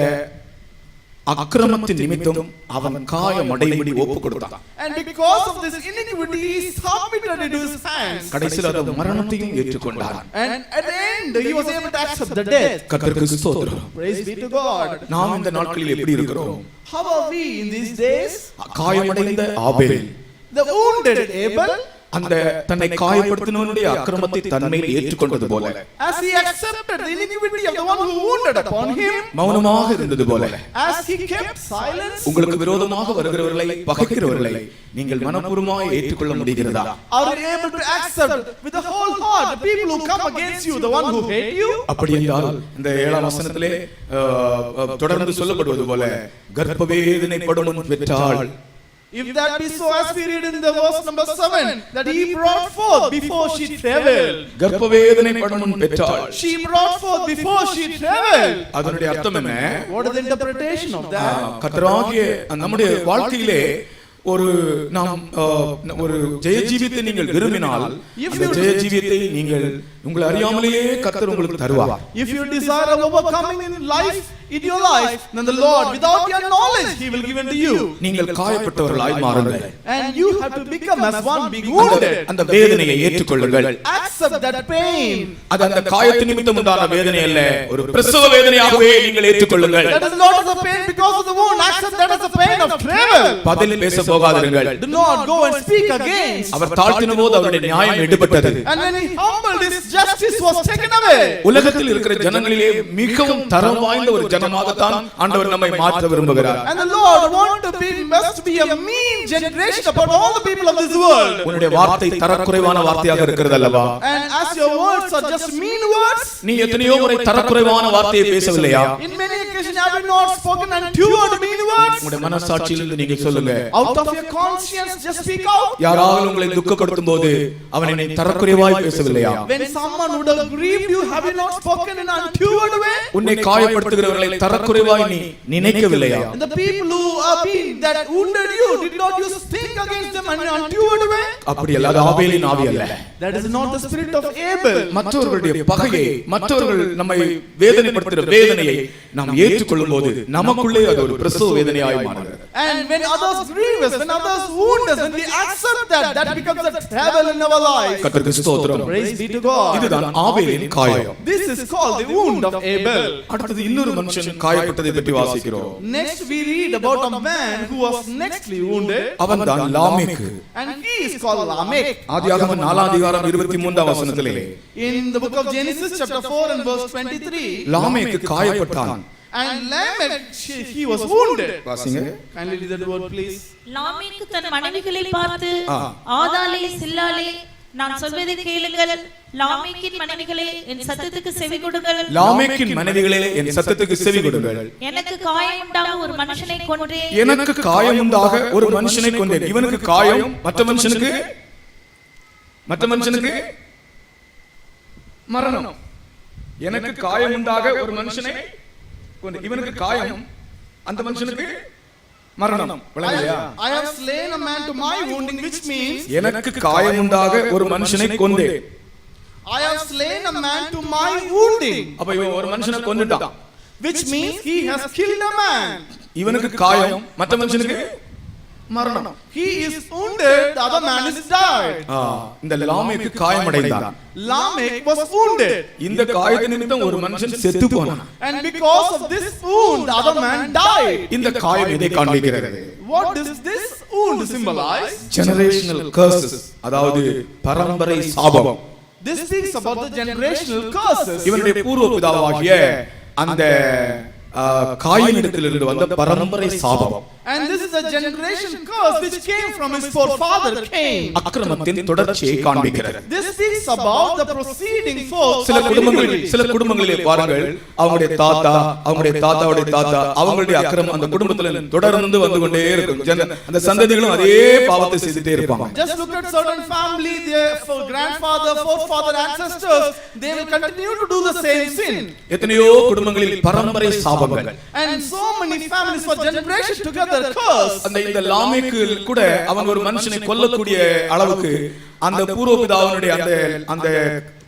அக்கிரமத்தின் நிமித்தம் அவன் காயமடையும்படி ஒப்பு கொடுத்தான். And because of this iniquity he submitted into his hands. கடைசியில் அது மரணத்தையும் ஏற்றுக்கொண்டான். And at the end he was able to accept the death. கர்த்தருக்கு ஸ்தோத்திரம். Praise be to God. நாம் இந்த நாட்களில் எப்படி இருக்கிறோம்? How are we in these days? காயமடைந்த ஆபேல், The wounded Abel, அந்த தன்னை காயப்படுத்தினவனுடைய அக்கிரமத்தை தன்மேல் ஏற்றுக்கொண்டது போல, as he accepted the iniquity of the one who wounded upon him, மௌனமாக இருந்தது போல, as he kept silence. உங்களுக்கு விரோதமாக வருகிறவர்களை, பகைக்கிறவர்களை நீங்கள் மனப்பூர்வமாய் ஏற்றுக்கொள்ள முடிகிறதா? Are you able to accept with the whole heart the people who come against you, the one who hate you? அப்படி என்றால் இந்த 7ஆம் வசனத்திலே தொடர்ந்து சொல்லப்படுவது போல, கர்ப்பவேதனைப்படும் முன் பெற்றாள். If that be so, as we read in the verse number 7, that he brought forth before she traveled. கர்ப்பவேதனைப்படும் முன் பெற்றாள். She brought forth before she traveled. அதனுடைய அர்த்தம் என்ன? What is the interpretation of that? கர்த்தராகிய நம்முடைய வாழ்க்கையிலே ஒரு நாம் ஒரு ஜெயஜீவியத்தை நீங்கள் விரும்பினால், இந்த ஜெயஜீவியத்தை நீங்கள் உங்களை அறியாமலேயே கர்த்தர் உங்களுக்கு தருவார். If you desire overcoming in life, in your life, then the Lord, without your knowledge, he will give unto you. நீங்கள் காயப்பட்டவர்களாய் மாறுங்கள். And you have to become as one being wounded. அந்த வேதனையை ஏற்றுக்கொள்ளுங்கள். Accept that pain. அது அந்த காயத்தின் நிமித்தம் உண்டான வேதனை அல்ல, ஒரு பிரசவ வேதனையாகவே நீங்கள் ஏற்றுக்கொள்ளுங்கள். That is not as a pain because of the wound. Accept that as a pain of travel. பதில் பேச போகாதீர்கள். Do not go and speak against. அவர் தாழ்த்தின போது அவருடைய நியாயம் எடுபட்டது. And when he humbled, his justice was taken away. உலகத்தில் இருக்கிற ஜனங்களிலே மிகவும் தரம் வாய்ந்த ஒரு ஜனமாகத்தான் ஆண்டவர் நம்மை மாற்ற விரும்புகிறார். And the Lord must be a mean generation upon all the people of this world. உன்னுடைய வார்த்தை தரக்குறைவான வார்த்தையாக இருக்கிறது அல்லவா? And as your words are just mean words, நீ எத்தனையோ முறை தரக்குறைவான வார்த்தையை பேசவில்லையா? in many communication have you not spoken untoward mean words? உங்களுடைய மனசாட்சியிலிருந்து நீங்க சொல்லுங்க. Out of your conscience just speak out. யாராவது உங்களை துக்கப்படுத்தும் போது அவன் என்னை தரக்குறைவாய் பேசவில்லையா? When someone would have grieved you, have you not spoken in untoward way? உன்னை காயப்படுத்துகிறவர்களை தரக்குறைவாய் நீ நினைக்கவில்லையா? And the people who are being that wounded you, did not you think against them in untoward way? அப்படி அல்லாத ஆபேலின் ஆவி அல்ல. That is not the spirit of Abel. மற்றவர்களுடைய பகையை, மற்றவர்கள் நம்மை வேதனைப்படுத்துகிற வேதனையை நாம் ஏற்றுக்கொள்ளும் போது நமக்குள்ளே அது ஒரு பிரசவ வேதனையாய் மாறுகிறது. And when others grieve us, when others wound us, when we accept that, that becomes a travel in our life. கர்த்தருக்கு ஸ்தோத்திரம். Praise be to God. இதுதான் ஆபேலின் காயம். This is called the wound of Abel. அடுத்து இன்னொரு மனுஷன் காயப்பட்டதை பற்றி வாசிக்கிறோம். Next we read about a man who was nextly wounded. அவன்தான் லாமேக்கு. And he is called Lamech. ஆதியாகமம் 4 அதிகாரம் 23 வசனத்திலே In the book of Genesis chapter 4 and verse 23. லாமேக்கு காயப்பட்டான். And Lamech, he was wounded. வாசிங்க. Kindly read that word please. லாமேக்கு தன் மனைவிகளை பார்த்து, ஆதாளே சில்லாளே, நான் சொல்வதை கேளுங்கள். லாமேக்கின் மனைவிகளே, என் சத்தத்துக்கு செவி கொடுங்கள். லாமேக்கின் மனைவிகளே, என் சத்தத்துக்கு செவி கொடுங்கள். எனக்கு காயம் உண்டாக ஒரு மனுஷனை கொன்றேன். எனக்கு காயம் உண்டாக ஒரு மனுஷனை கொன்றேன். இவனுக்கு காயம், மற்ற மனுஷனுக்கு மரணம். எனக்கு காயம் உண்டாக ஒரு மனுஷனை கொன்றேன். இவனுக்கு காயம், அந்த மனுஷனுக்கு மரணம். I have slain a man to my wounding, which means எனக்கு காயம் உண்டாக ஒரு மனுஷனை கொன்றேன். I have slain a man to my wounding. அப்ப இவன் ஒரு மனுஷனை கொன்னுட்டான். Which means he has killed a man. இவனுக்கு காயம், மற்ற மனுஷனுக்கு மரணம். He is wounded, the other man is died. இந்த லாமேக்கு காயமடைந்தான். Lamech was wounded. இந்த காயத்தின் நிமித்தம் ஒரு மனுஷன் செத்து போனான். And because of this wound, the other man died. இந்த காயம் எதை காண்பிக்கிறது? What does this wound symbolize? Generational curses, அதாவது பரம்பரை சாபம். This speaks about the generational curses. இவனுடைய பூர்வ பிதாவாகிய அந்த காயினிடத்திலிருந்து வந்த பரம்பரை சாபம். And this is a generation curse which came from his forefather Cain. அக்கிரமத்தின் தொடர்ச்சியை காண்பிக்கிறது. This speaks about the proceeding forth. சில குடும்பங்களிலே பாருங்கள், அவங்களுடைய தாத்தா, அவங்களுடைய தாத்தாவுடைய தாத்தா, அவங்களுடைய அக்கிரமம் அந்த குடும்பத்துல தொடர்ந்து வந்து கொண்டே இருக்கும். அந்த சந்ததிகளும் அதே பாவத்தை செய்துட்டே இருப்பாங்க. Just look at certain family, their grandfather, forefather, ancestors, they will continue to do the same sin. எத்தனையோ குடும்பங்களில் பரம்பரை சாபங்கள். And so many families for generations together curse. இந்த லாமேக்கு கூட அவன் ஒரு மனுஷனை கொல்லக்கூடிய அளவுக்கு அந்த பூர்வபிதாவினுடைய அந்த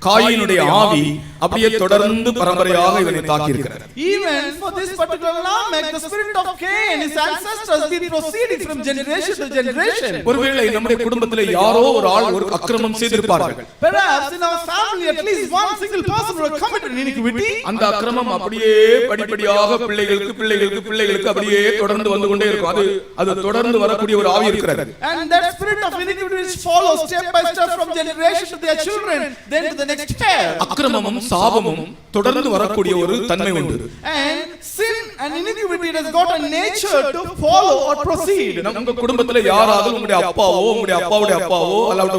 காயினுடைய ஆவி அப்படியே தொடர்ந்து பரம்பரையாக இவனை தாக்கி இருக்கிறது. Even for this particular Lamech, the spirit of Cain, his ancestors, been proceeding from generation to generation. ஒருவேளை நம்முடைய குடும்பத்திலே யாரோ ஒரு ஆள் ஒரு அக்கிரமம் செய்திருப்பார்கள். Perhaps in our family at least one single person would have committed iniquity. அந்த அக்கிரமம் அப்படியே படிப்படியாக பிள்ளைகளுக்கு அப்படியே தொடர்ந்து வந்து கொண்டே இருக்கும். அது தொடர்ந்து வரக்கூடிய ஒரு ஆவி இருக்கிறது. And that spirit of iniquity which follows step by step from generation to their children, then to the next pair. அக்கிரமமும் சாபமும் தொடர்ந்து வரக்கூடிய ஒரு தன்மை உண்டு. And sin and iniquity has got a nature to follow or proceed. நம்ம குடும்பத்துல யாராவது உங்களுடைய அப்பாவோ, உங்களுடைய அப்பாவுடைய அப்பாவோ, அல்லது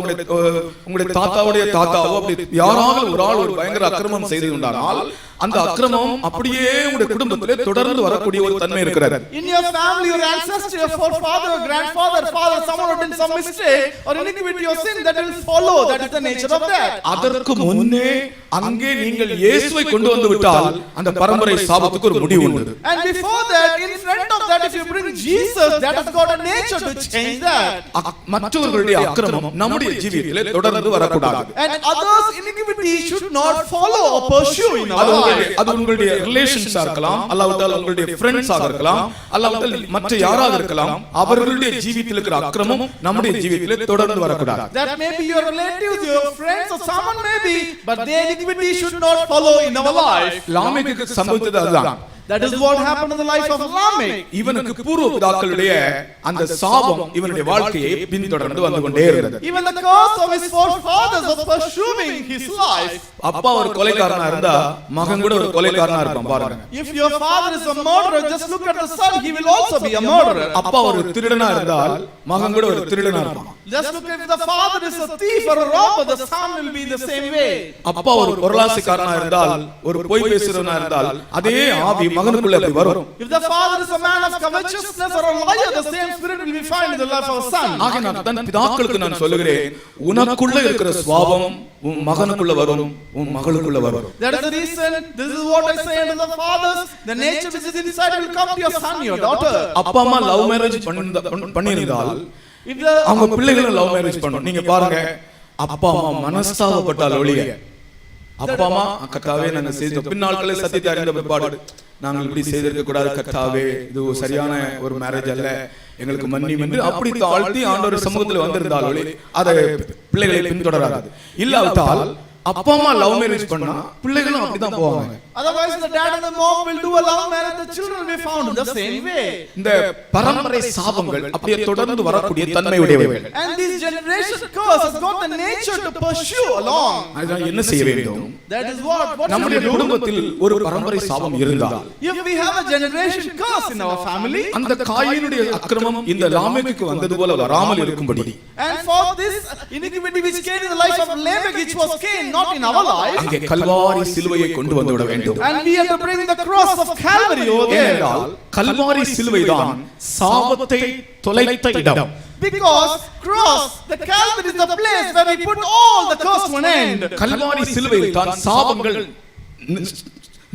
உங்களுடைய தாத்தாவுடைய தாத்தாவோ அப்படி யாராவது ஒரு ஆள் ஒரு பயங்கர அக்கிரமம் செய்து உண்டானால் அந்த அக்கிரமம் அப்படியே உங்களுடைய குடும்பத்திலே தொடர்ந்து வரக்கூடிய ஒரு தன்மை இருக்கிறது. In your family, your ancestor, your forefather, grandfather, father, someone who did some mistake or iniquity or sin, that will follow. That is the nature of that. அதற்கு முன்னே அங்கே நீங்கள் இயேசுவை கொண்டு வந்து விட்டால் அந்த பரம்பரை சாபத்துக்கு ஒரு முடிவு உண்டு. And before that, in front of that, if you bring Jesus, that has got a nature to change that. மற்றவர்களுடைய அக்கிரமம் நம்முடைய ஜீவியத்திலே தொடர்ந்து வரக்கூடாது. And others' iniquity should not follow or pursue in our life. அது உங்களுடைய ரிலேஷன்ஸா இருக்கலாம், அல்லாவிட்டால் உங்களுடைய ஃப்ரெண்ட்ஸாக இருக்கலாம், அல்லாவிட்டால் மற்ற யாராக இருக்கலாம். அவர்களுடைய ஜீவியத்தில் இருக்கிற அக்கிரமம் நம்முடைய ஜீவியத்திலே தொடர்ந்து வரக்கூடாது. That may be your relatives, your friends, or someone may be, but their iniquity should not follow in our life. லாமேக்குக்கு சம்பவித்தது அதுதான். That is what happened in the life of Lamech. இவனுக்கு பூர்வ பிதாக்களுடைய அந்த சாபம் இவனுடைய வாழ்க்கையை பின்தொடர்ந்து வந்து கொண்டே இருந்தது. Even the curse of his forefathers was pursuing his life. அப்பா ஒரு கொலைகாரனா இருந்தா மகன் கூட ஒரு கொலைகாரனா இருப்பான் பாருங்க. If your father is a murderer, just look at the son, he will also be a murderer. அப்பா ஒரு திருடனா இருந்தால் மகன் கூட ஒரு திருடனா இருப்பான். Just look, if the father is a thief or a robber, the son will be the same way. அப்பா ஒரு பொருளாசைக்காரனா இருந்தால், ஒரு பொய் பேசுறவனா இருந்தால், அதே ஆவி மகனுக்குள்ள அப்படி வரும். If the father is a man of covetousness or a liar, the same spirit will be found in the life of a son. ஆக நான் தன் பிதாக்களுக்கு நான் சொல்லுகிறேன், உனக்குள்ள இருக்கிற சுபாவம் உன் மகனுக்குள்ள வரும், உன் மகளுக்குள்ள வரும். That is the reason, this is what I say unto the fathers, the nature which is inside will come to your son, your daughter. அப்பா அம்மா லவ் மேரேஜ் பண்ணியிருந்தால் அவங்க பிள்ளைகளும் லவ் மேரேஜ் பண்ணணும். நீங்க பாருங்க, அப்பா அம்மா மனஸ்தாபப்பட்டால் ஒழிய அப்பா அம்மா கர்த்தாவே நாங்கள் செய்தோம், பின்னாட்களை சத்தியத்தை அறிந்த பிற்பாடு நாங்கள் இப்படி செய்திருக்க கூடாது கர்த்தாவே, இது சரியான ஒரு மேரேஜ் அல்ல, எங்களுக்கு மன்னியும் என்று அப்படி தாழ்த்தி ஆண்டவர் சமூகத்தில் வந்திருந்தால் ஒழிய அதை பிள்ளைகளை பின்தொடராது. இல்லாவிட்டால் அப்பா அம்மா லவ் மேரேஜ் பண்ணா பிள்ளைகளும் அப்படிதான் போவாங்க. Otherwise the dad and the mom will do a love marriage, the children will be found in the same way. இந்த பரம்பரை சாபங்கள் அப்படியே தொடர்ந்து வரக்கூடிய தன்மை உடையவைகள். And this generation curse has got the nature to pursue along. அதனால என்ன செய்ய வேண்டும்? That is what நம்முடைய குடும்பத்தில் ஒரு பரம்பரை சாபம் இருந்தால், if we have a generation curse in our family, அந்த காயினுடைய அக்கிரமம் இந்த லாமேக்குக்கு வந்தது போல வராமல் இருக்கும்படி, and for this iniquity which came in the life of Lamech, which was Cain, not in our life, அங்கே கல்வாரி சிலுவையை கொண்டு வந்து விட வேண்டும். and we have to bring the cross of Calvary over there. Kalvari சிலுவைதான் சாபத்தை தொலைத்த இடம். Because cross, the Calvary is the place where we put all the curse to an end. Kalvari சிலுவையில் தான் சாபங்கள்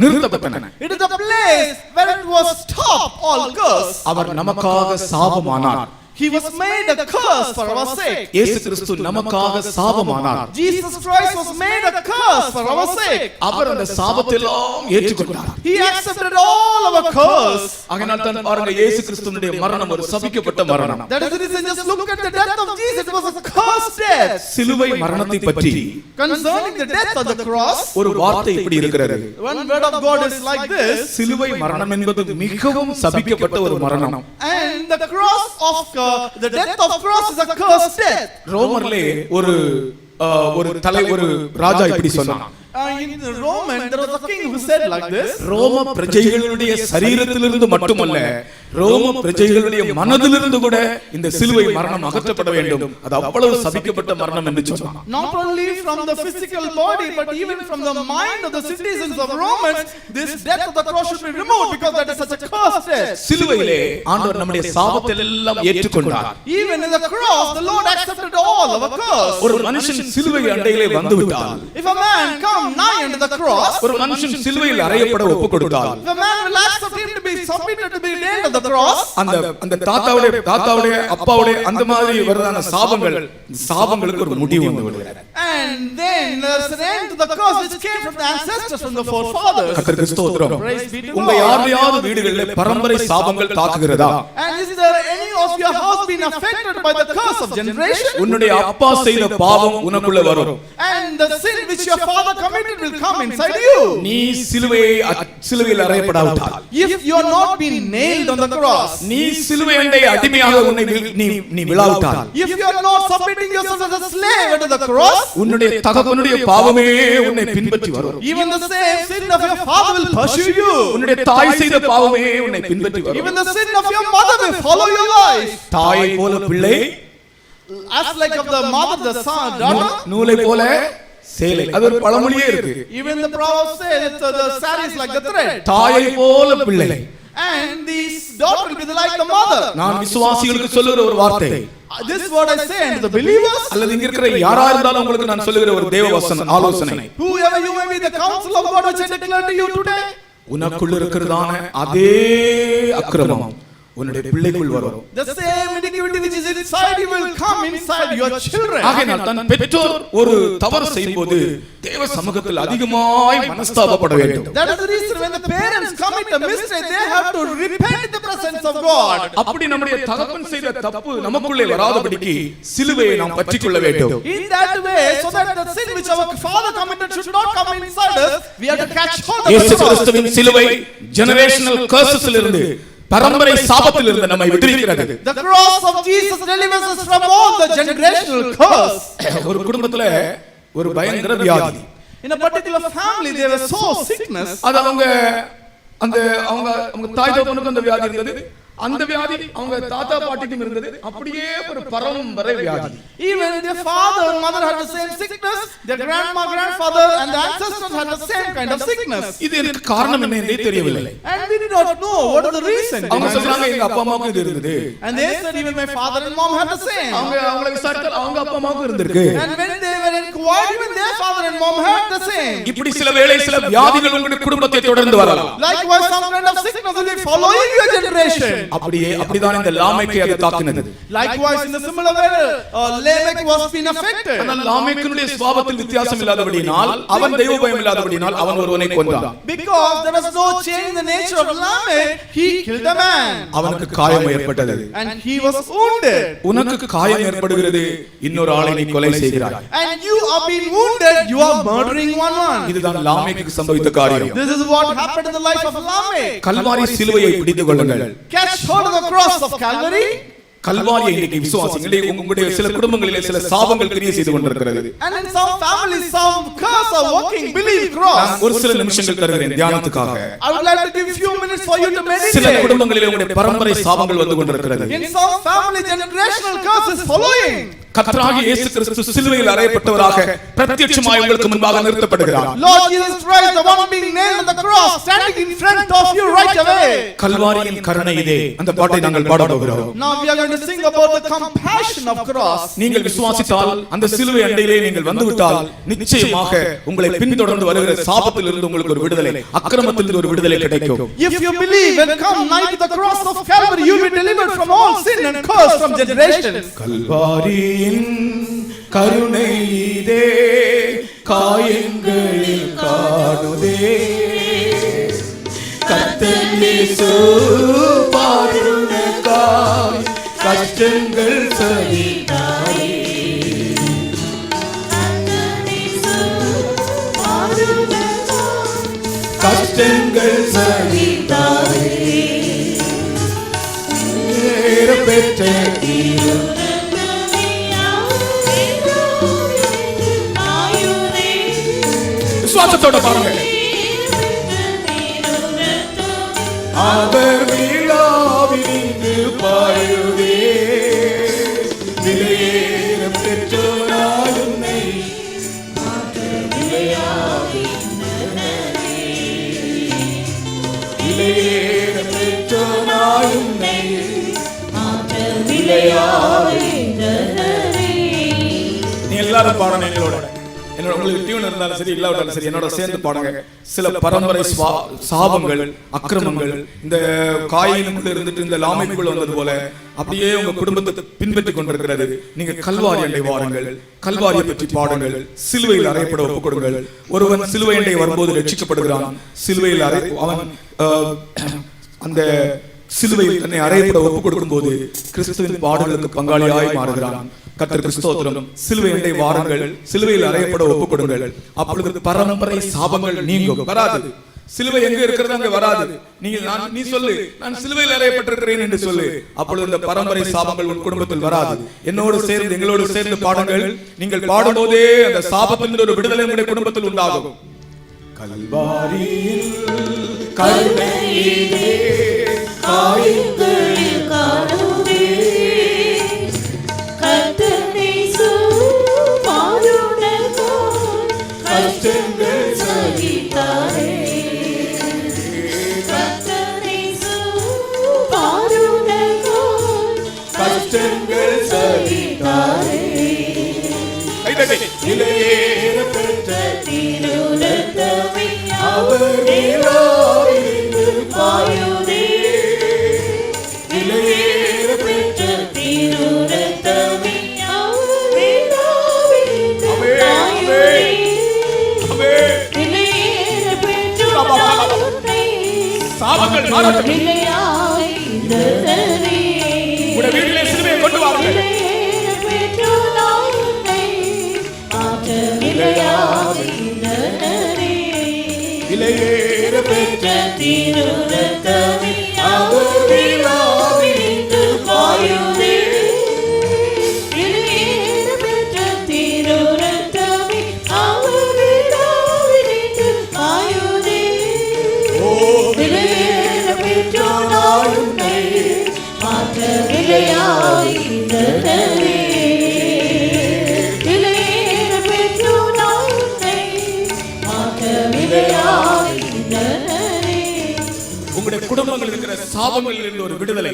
நிறுத்தப்பட்டன. It is the place where it was stopped, all curse. அவர் நமக்காக சாபமானார். He was made a curse for our sake. இயேசு கிறிஸ்து நமக்காக சாபமானார். Jesus Christ was made a curse for our sake. அவர் அந்த சாபத்தை எல்லாம் ஏற்றுக்கொண்டார். He accepted all our curse. ஆகையால் தான் பாருங்க, இயேசு கிறிஸ்துவினுடைய மரணம் ஒரு சபிக்கப்பட்ட மரணம். That is the reason, just look at the death of Jesus. It was a cursed death. சிலுவை மரணத்தை பற்றி Concerning the death of the cross, ஒரு வார்த்தை இப்படி இருக்கிறது. one word of God is like this. சிலுவை மரணம் என்பது மிகவும் சபிக்கப்பட்ட ஒரு மரணம். And the cross of the death of cross is a cursed death. ரோமர்லே ஒரு ராஜா இப்படி சொன்னான். In the Roman, there was a king who said like this. ரோம பிரஜைகளுடைய சரீரத்திலிருந்து மட்டுமல்ல, ரோம பிரஜைகளுடைய மனதிலிருந்து கூட இந்த சிலுவை மரணம் அகற்றப்பட வேண்டும். அது அவ்வளவு சபிக்கப்பட்ட மரணம் என்று சொன்னான். Not only from the physical body, but even from the mind of the citizens of Romans, this death of the cross should be removed, because that is such a cursed death. சிலுவையிலே ஆண்டவர் நம்முடைய சாபத்தை எல்லாம் ஏற்றுக்கொண்டார். Even in the cross, the Lord accepted all our curse. ஒரு மனுஷன் சிலுவை அண்டையிலே வந்து விட்டால், if a man come nigh unto the cross, ஒரு மனுஷன் சிலுவையில் அறையப்பட ஒப்புக் கொடுத்தால், the man will accept him to be submitted to be nailed on the cross. அந்த தாத்தாவுடைய அப்பாவுடைய அந்த மாதிரி வரதான சாபங்களுக்கு ஒரு முடிவு வந்து விடுகிறது. And then there's an end to the curse which came from the ancestors, from the forefathers. கர்த்தருக்கு ஸ்தோத்திரம். Praise be to God. உங்க யாரையாவது வீடுகளில் பரம்பரை சாபங்கள் தாக்குகிறதா? And is there any of your house been affected by the curse of generation? உன்னுடைய அப்பா செய்த பாவம் உனக்குள்ள வரும். And the sin which your father committed will come inside you. நீ சிலுவையில் அறையப்படாவிட்டால், if you are not been nailed on the cross, நீ சிலுவை அண்டை அடிமையாக உன்னை நீ விழாவிட்டால், if you are not submitting yourself as a slave unto the cross, உன்னுடைய தகப்பனுடைய பாவமே உன்னை பின்பற்றி வரும். even the same sin of your father will pursue you. உன்னுடைய தாய் செய்த பாவமே உன்னை பின்பற்றி வரும். even the sin of your mother will follow your life. தாயை போல பிள்ளை, as like of the mother the son, daughter, நூலை போல சேலை. அது ஒரு பழமொழியே இருக்கு. even the proverb says the saree is like the thread. தாயை போல பிள்ளை, and this daughter will be like the mother. நான் விசுவாசிகளுக்கு சொல்லுகிற ஒரு வார்த்தை, this word I say unto the believers, அல்லது இங்க இருக்கிற யாரா இருந்தாலும் உங்களுக்கு நான் சொல்லுகிற ஒரு தேவ ஆலோசனை, whoever you may be, the counsel of God which I declare to you today, உனக்குள்ள இருக்கிறதான அதே அக்கிரமம் உன்னுடைய பிள்ளைக்குள் வரும். the same iniquity which is inside you will come inside your children. ஆகையால் தான் பெற்றோர் ஒரு தவறு செய்யும்போது தேவ சமூகத்தில் அதிகமாய் மனஸ்தாபப்பட வேண்டும். that is the reason when the parents commit a mistake, they have to repent in the presence of God. அப்படி நம்முடைய தகப்பன் செய்த தப்பு நமக்குள்ளே வராதபடிக்கு சிலுவையை நாம் பற்றிக்கொள்ள வேண்டும். in that way, so that the sin which our father committed should not come inside us, we have to catch hold of the இயேசு cross. கிறிஸ்துவின் சிலுவை ஜெனரேஷனல் கர்சஸ்ல இருந்து, பரம்பரை சாபத்தில் இருந்து நம்மை விடுவிக்கிறது. the cross of Jesus delivers us from all the generational curse. ஒரு குடும்பத்துல ஒரு பயங்கர வியாதி, in a particular family there was so sickness, அது அவங்க தாய் தகப்பனுக்கு அந்த வியாதி இருந்தது, அந்த வியாதி அவங்க தாத்தா பாட்டிக்கும் இருந்தது. அப்படியே ஒரு பரம்பரை வியாதி. Even their father and mother had the same sickness, their grandma, grandfather and the ancestors had the same kind of sickness. இதுக்கு காரணம் என்ன என்றே தெரியவில்லை. And we did not know what is the reason. அவங்க சொல்றாங்க எங்க அப்பா அம்மாவுக்கு இது இருந்தது. And they said even my father and mom had the same. அவங்கள விசாரித்தால் அவங்க அப்பா அம்மாவுக்கு இருந்திருக்கு. And when they were inquired, even their father and mom had the same. இப்படி சில வேளை சில வியாதிகள் உங்களுடைய குடும்பத்தை தொடர்ந்து வரலாம். Likewise some kind of sickness will follow in your generation. அப்படிதான் இந்த லாமேக்கை அது தாக்கினது. Likewise in the similar way Lamech was been affected. ஆனால் லாமேக்கினுடைய சுபாவத்தில் வித்தியாசம் இல்லாதபடியினால் அவன் தெய்வ பயம் இல்லாதபடியினால் அவன் ஒருவனை கொன்றான். Because there was no change in the nature of Lamech, he killed a man. அவனுக்கு காயம் ஏற்பட்டது. And he was wounded. உனக்கு காயம் ஏற்படுகிறது, இன்னொரு ஆளை நீ கொலை செய்கிறாய். And you are being wounded, you are murdering one. இதுதான் லாமேக்குக்கு சம்பவித்த காரியம். This is what happened in the life of Lamech. Kalvari சிலுவையை பிடித்துக் கொள்ளுங்கள். Catch hold of the cross of Calvary. கல்வாரியை இன்னைக்கு விசுவாசிங்களே, உங்களுடைய சில குடும்பங்களிலே சில சாபங்கள் கிரியை செய்து கொண்டிருக்கிறது. And in some families some curse are working, believe cross. ஒரு சில நிமிஷங்கள் தருகிறேன் தியானத்துக்காக. I would like to give few minutes for you to meditate. சில குடும்பங்களிலே உங்களுடைய பரம்பரை சாபங்கள் வந்து கொண்டிருக்கிறது. In some family generational curses following. கர்த்தராகிய இயேசு கிறிஸ்து சிலுவையில் அறையப்பட்டவராக பிரத்யட்சமாய் உங்களுக்கு முன்பாக நிறுத்தப்படுகிறார். Lord Jesus Christ, the one being nailed on the cross, standing in front of you right away. கல்வாரியின் கருணை இதே. அந்த பாட்டை நாங்கள் பாட போகிறோம். Now we are going to sing about the compassion of cross. நீங்கள் விசுவாசித்தால் அந்த சிலுவை அண்டையிலே நீங்கள் வந்துவிட்டால் நிச்சயமாக உங்களை பின்தொடர்ந்து வருகிற சாபத்தில் இருந்து உங்களுக்கு ஒரு விடுதலை, அக்கிரமத்தில் இருந்து ஒரு விடுதலை கிடைக்கும். If you believe and come nigh to the cross of Calvary, you will be delivered from all sin and curse from generations. கல்வாரியின் கருணை இதே, காயங்களில் காணுதே, கர்த்தர் இயேசு பாடுனக்காய் கஷ்டங்கள் சகித்தாரே. கஷ்டங்கள் சகித்தாரே. பெற்ற விசுவாசத்தோட பாருங்க. அவர் விழாவினின்று பாடுவே, விலையேற பெற்றோராய் உன்னை விலையேற பெற்றோராய் உன்னை நீ எல்லாரும் பாடணும் எங்களோட. என்னோட உங்களுக்கு டியூன் இருந்தாலும் சரி இல்லாவிட்டாலும் சரி என்னோட சேர்ந்து பாடுங்க. சில பரம்பரை சாபங்கள், அக்கிரமங்கள் இந்த காயினுக்குள்ள இருந்துட்டு இந்த லாமைக்குள்ள வந்தது போல அப்படியே உங்க குடும்பத்தை பின்பற்றி கொண்டிருக்கிறது. நீங்க கல்வாரி அண்டை வாருங்கள், கல்வாரியை பற்றி பாடுங்கள், சிலுவையில் அறையப்பட ஒப்புக் கொடுங்கள். ஒருவன் சிலுவை அண்டை வரும்போது ரட்சிக்கப்படுகிறான். சிலுவையில் அவன் அந்த சிலுவையில் தன்னை அறையப்பட ஒப்புக் கொடுக்கும் போது கிறிஸ்துவின் பாடுகளுக்கு பங்காளியாய் மாறுகிறான். கர்த்தருக்கு ஸ்தோத்திரம். சிலுவை அண்டை வாருங்கள், சிலுவையில் அறையப்பட ஒப்புக் கொடுங்கள். அப்பொழுது பரம்பரை சாபங்கள் நீங்கும். வராது. சிலுவை எங்க இருக்கிறது அங்க வராது. நீ சொல்லு, நான் சிலுவையில் அறையப்பட்டிருக்கிறேன் என்று சொல்லு. அப்பொழுது இந்த பரம்பரை சாபங்கள் உன் குடும்பத்தில் வராது. என்னோடு சேர்ந்து எங்களோடு சேர்ந்து பாடுங்கள். நீங்கள் பாடும்போதே அந்த சாபத்திலிருந்து ஒரு விடுதலை உங்களுடைய குடும்பத்தில் உண்டாகும். கல்வாரியில் கருணையிலே காயங்களில் காணுதே, கர்த்தர் இயேசு பாடுனக்காய் கஷ்டங்கள் சகித்தாரே. கர்த்தர் இயேசு பாடுனக்காய் கஷ்டங்கள் சகித்தாரே. விலையேற பெற்ற திருரத்தமே அவர் விழாவினின்று பாயுதே, விலையேற பெற்ற திருரத்தமே அவர் விழாவினின்று பாயுதே, விலையேற பெற்ற சாபங்கள் மாறட்டும். விலையாயிரரே உடைய வீட்டிலே சிலுவையை கொண்டு வாருங்கள். விலையேற பெற்ற திருரத்தமே அவர் விழாவினின்று பாயுதே, விலையேற பெற்ற திருரத்தமே அவர் விழாவினின்று பாயுதே, விலையேற பெற்றோராய் உன்னை உங்களுடைய குடும்பங்கள் இருக்கிற சாபங்களில் இருந்து ஒரு விடுதலை,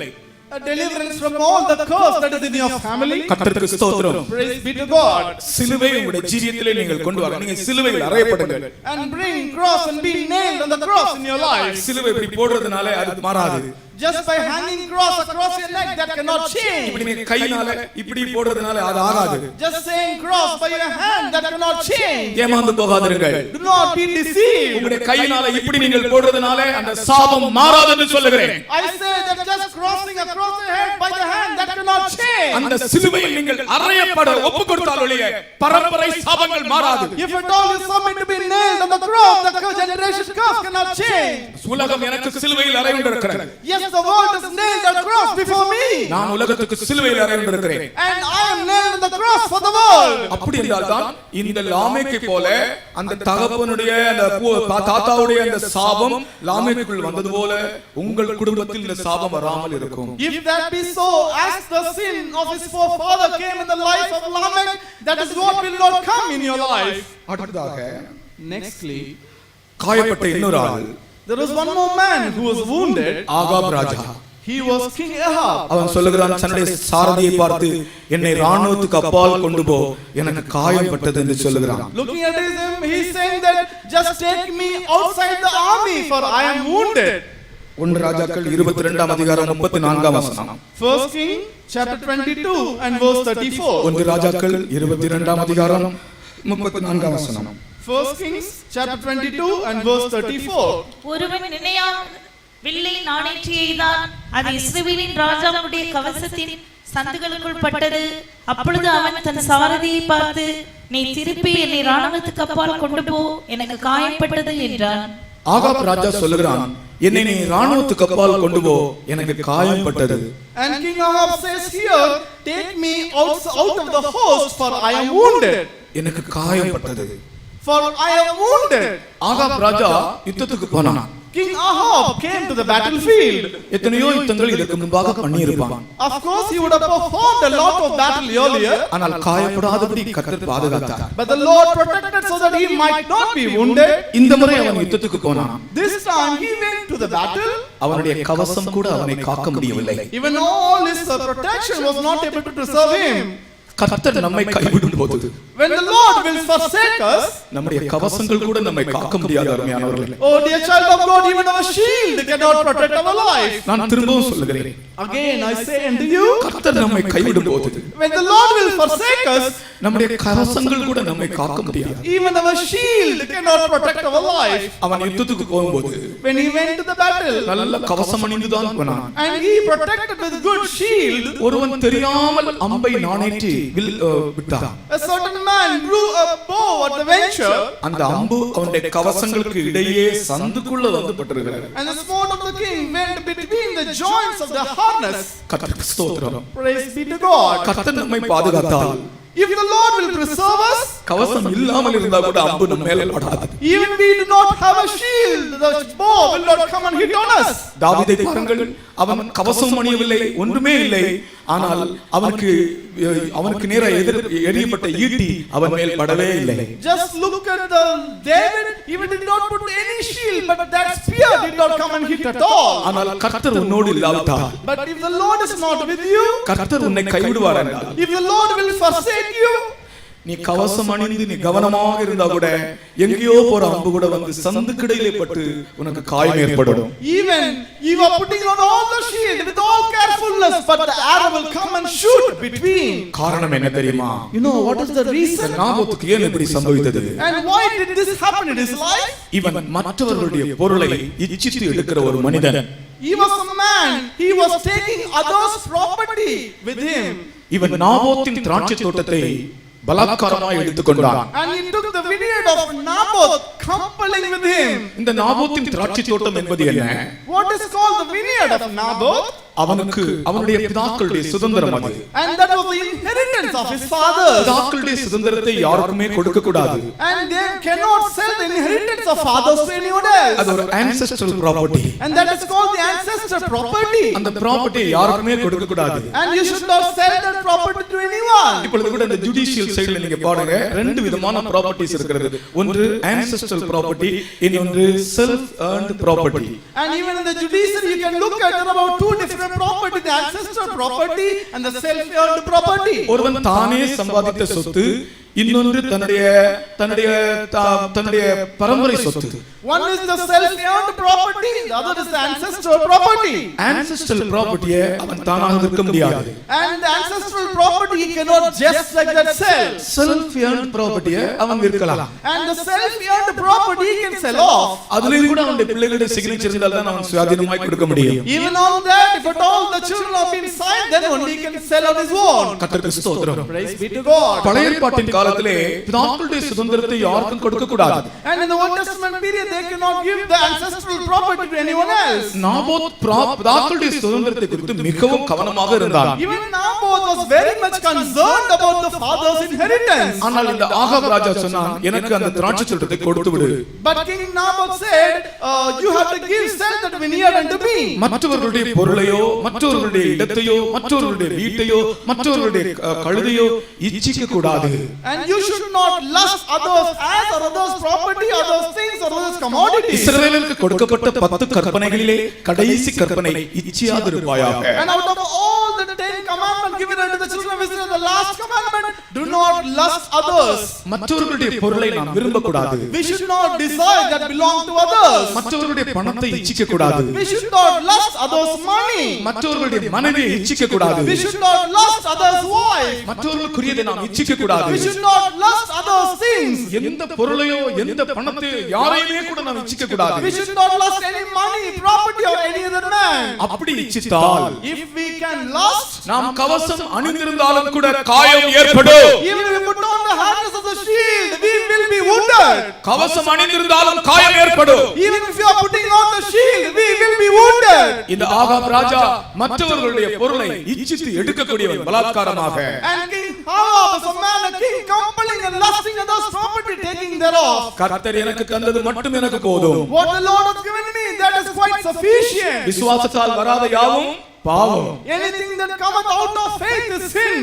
a deliverance from all the curse that is in your family. கர்த்தருக்கு ஸ்தோத்திரம். Praise be to God. சிலுவை உங்களுடைய ஜீவியத்திலே நீங்கள் கொண்டு வர, நீங்க சிலுவையில் அறையப்படுங்கள். And bring cross and be nailed on the cross in your life. சிலுவை இப்படி போடுறதுனால அது மாறாது. Just by hanging cross across your neck, that cannot change. இப்படி நீங்க கையினால இப்படி போடுறதுனால அது ஆகாது. Just saying cross by your hand, that cannot change. ஏமாந்து போகாதீர்கள். Do not be deceived. உங்களுடைய கையினால இப்படி நீங்கள் போடுறதுனால அந்த சாபம் மாறாது என்று சொல்லுகிறேன். I say that just crossing across your head by the hand, that cannot change. அந்த சிலுவையில் நீங்கள் அறையப்பட ஒப்புக்கொடுத்தால் ஒழிய பரம்பரை சாபங்கள் மாறாது. If at all you submit to be nailed on the cross, the generation curse cannot change. உலகம் எனக்கு சிலுவையில் அறையுண்டிருக்கிறது. Yes, the world is nailed on the cross before me. நான் உலகத்துக்கு சிலுவையில் அறையுண்டிருக்கிறேன். And I am nailed on the cross for the world. அப்படி என்றால் தான் இந்த லாமேக்கை போல அந்த தகப்பனுடைய அந்த தாத்தாவுடைய அந்த சாபம் லாமேக்குள் வந்தது போல உங்கள் குடும்பத்தில் இந்த சாபம் வராமல் இருக்கும். If that be so, as the sin of his forefather came in the life of Lamech, that is what will not come in your life. அடுத்ததாக Nextly, காயப்பட்ட இன்னொரு ஆள், there was one more man who was wounded. Ahab Raja. He was King Ahab. அவன் சொல்லுகிறான், தன்னுடைய சாரதியை பார்த்து என்னை ராணுவத்துக்கு அப்பால் கொண்டு போ, எனக்கு காயப்பட்டது என்று சொல்லுகிறான். Looking at him, he is saying that just take me outside the army, for I am wounded. 1 ராஜாக்கள் 22ஆம் அதிகாரம் 34ஆம் வசனம். First King chapter 22 and verse 34. 1 ராஜாக்கள் 22ஆம் அதிகாரம் 34ஆம் வசனம். First Kings chapter 22 and verse 34. ஒருவன் நினையா வில்லை நாணேற்றி எய்தான், அது இஸ்ரவேலின் ராஜாவுடைய கவசத்தின் சந்துகளுக்குள் பட்டது. அப்பொழுது அவன் தன் சாரதியை பார்த்து, நீ திருப்பி என்னை ராணுவத்துக்கு அப்பால் கொண்டு போ, எனக்கு காயப்பட்டது என்றான். ஆகாப் ராஜா சொல்லுகிறான், என்னை நீ ராணுவத்துக்கு அப்பால் கொண்டு போ, எனக்கு காயப்பட்டது. And King Ahab says here, take me out of the host, for I am wounded. எனக்கு காயப்பட்டது. For I am wounded. Ahab ராஜா யுத்தத்துக்கு போனான். King Ahab came to the battlefield. எத்தனையோ யுத்தங்கள் இதற்கு முன்பாக பண்ணியிருப்பான். Of course he would have performed a lot of battle earlier. ஆனால் காயப்படாதபடி கர்த்தர் பாதுகாத்தார். But the Lord protected so that he might not be wounded. இந்த முறை அவன் யுத்தத்துக்கு போனான். This time he went to the battle. அவனுடைய கவசம் கூட அவனை காக்க முடியவில்லை. Even all his protection was not able to preserve him. கர்த்தர் நம்மை கைவிடும் போது, when the Lord will forsake us, நம்முடைய கவசங்கள் கூட நம்மை காக்க முடியாது. அருமையானவர்களே, oh dear child of God, even our shield cannot protect our life. நான் திரும்பவும் சொல்லுகிறேன், again I say unto you, கர்த்தர் நம்மை கைவிடும் போது, when the Lord will forsake us, நம்முடைய கவசங்கள் கூட நம்மை காக்க முடியாது. even our shield cannot protect our life. அவன் யுத்தத்துக்கு போகும்போது, when he went to the battle, நல்ல கவசம் அணிந்து தான் போனான். and he protected with good shield. ஒருவன் தெரியாமல் அம்பை நாணேற்றி விட்டான். A certain man drew a bow at the venture. அந்த அம்பு அவனுடைய கவசங்களுக்கு இடையே சந்துக்குள்ள வந்து பட்டிருக்கிறது. And the sword of the king went between the joints of the harness. கர்த்தருக்கு ஸ்தோத்திரம். Praise be to God. கர்த்தர் நம்மை பாதுகாத்தால், if the Lord will preserve us, கவசம் இல்லாமல் இருந்தா கூட அம்பு நம்ம மேல படாது. even we do not have a shield, the bow will not come and hit on us. தாவீதை பாருங்கள், அவன் கவசம் அணியவில்லை, ஒன்றுமே இல்லை. ஆனால் அவனுக்கு நேரா எரியப்பட்ட ஈட்டி அவன் மேல் படவே இல்லை. just look at the David, even did not put any shield, but that spear did not come and hit at all. ஆனால் கர்த்தர் உன்னோடு இல்லாவிட்டால், but if the Lord is not with you, கர்த்தர் உன்னை கைவிடுவார் என்றால், if the Lord will forsake you, நீ கவசம் அணிந்து நீ கவனமாக இருந்தா கூட எங்கேயோ போற அம்பு கூட வந்து சந்துக்கிடையிலே பட்டு உனக்கு காயம் ஏற்படும். even you are putting on all the shield with all carefulness, but the arrow will come and shoot between. காரணம் என்ன தெரியுமா? you know what is the reason? நாபோத்துக்கு ஏன் இப்படி சம்பவித்தது? and why did this happen in his life? இவன் மற்றவர்களுடைய பொருளை இச்சித்து எடுக்கிற ஒரு மனிதன். he was a man, he was taking others' property with him. இவன் நாபோத்தின் திராட்சை தோட்டத்தை பலாத்காரமாய் எடுத்துக்கொண்டான். and he took the vineyard of Naboth, compelling with him. இந்த நாபோத்தின் திராட்சை தோட்டம் என்பது என்ன? what is called the vineyard of Naboth? அவனுக்கு அவனுடைய பிதாக்களுடைய சுதந்திரம் அது. And that was the inheritance of his fathers. பிதாக்களுடைய சுதந்திரத்தை யாருக்குமே கொடுக்க கூடாது. And they cannot sell the inheritance of fathers to anyone else. அது ஒரு ancestral property. And that is called the ancestor property. அந்த ப்ராப்பர்ட்டி யாருக்குமே கொடுக்க கூடாது. And you should not sell that property to anyone. இப்பொழுது கூட இந்த ஜுடிஷியல் சைடுல நீங்க பாருங்க, ரெண்டு விதமான ப்ராப்பர்ட்டிஸ் இருக்கிறது. ஒன்று ancestral property, இன்னொன்று self earned property. And even in the judiciary you can look at about two different property, the ancestral property and the self earned property. ஒருவன் தானே சம்பாதித்த சொத்து, இன்னொன்று தன்னுடைய பரம்பரை சொத்து. One is the self earned property, the other is the ancestral property. ancestral property அவன் தானாக விற்க முடியாது. And the ancestral property he cannot just like that sell. self earned property அவன் விற்கலாம். And the self earned property he can sell off. அதுலயும் கூட அவனுடைய பிள்ளைகளுடைய சிக்னேச்சர் இருந்தால் தான் அவன் சுயாதீனமாய் கொடுக்க முடியும். Even on that, if at all the children have been signed, then only he can sell on his own. கர்த்தருக்கு ஸ்தோத்திரம். Praise be to God. பழைய ஏற்பாட்டின் காலத்திலே பிதாக்களுடைய சுதந்திரத்தை யாருக்கும் கொடுக்க கூடாது. And in the Old Testament period they cannot give the ancestral property to anyone else. Naboth பிதாக்களுடைய சுதந்திரத்தை குறித்து மிகவும் கவனமாக இருந்தான். Even Naboth was very much concerned about the father's inheritance. ஆனால் இந்த ஆகாப் ராஜா சொன்னான், எனக்கு அந்த திராட்சை தோட்டத்தை கொடுத்து விடு. But King Naboth said, you have to sell that vineyard unto me. மற்றவர்களுடைய பொருளையோ, மற்றவர்களுடைய இடத்தையோ, மற்றவர்களுடைய வீட்டையோ, மற்றவர்களுடைய கழுதையோ இச்சிக்க கூடாது. And you should not lust others as or others property, others things or others commodities. இஸ்ரவேலுக்கு கொடுக்கப்பட்ட 10 கற்பனைகளிலே கடைசி கற்பனை இச்சியாதிருப்பாயாக. And out of all the 10 commandments given unto the children of Israel, the last commandment, do not lust others. மற்றவர்களுடைய பொருளை நாம் விரும்ப கூடாது. We should not desire that belong to others. மற்றவர்களுடைய பணத்தை இச்சிக்க கூடாது. We should not lust others money. மற்றவர்களுடைய மனைவியை இச்சிக்க கூடாது. We should not lust others wife. மற்றவர்களுக்குரியதை நாம் இச்சிக்க கூடாது. We should not lust others things. எந்த பொருளையோ எந்த பணத்தை யாரையுமே கூட நாம் இச்சிக்க கூடாது. We should not lust any money, property or any other man. அப்படி இச்சித்தால் If we can lust, நாம் கவசம் அணிந்திருந்தாலும் கூட காயம் ஏற்படும். even if we put on the harness of the shield, we will be wounded. கவசம் அணிந்திருந்தாலும் காயம் ஏற்படும். Even if you are putting on the shield, we will be wounded. இந்த ஆகாப் ராஜா மற்றவர்களுடைய பொருளை இச்சித்து எடுக்கக்கூடியவன் பலாத்காரமாக. And King Ahab is a man, a king compelling and lusting others property, taking thereof. கர்த்தர் எனக்கு தந்தது மட்டும் எனக்கு போதும். What the Lord has given me, that is quite sufficient. விசுவாசத்தால் வராத யாவும் பாவம். Anything that cometh out of faith is sin.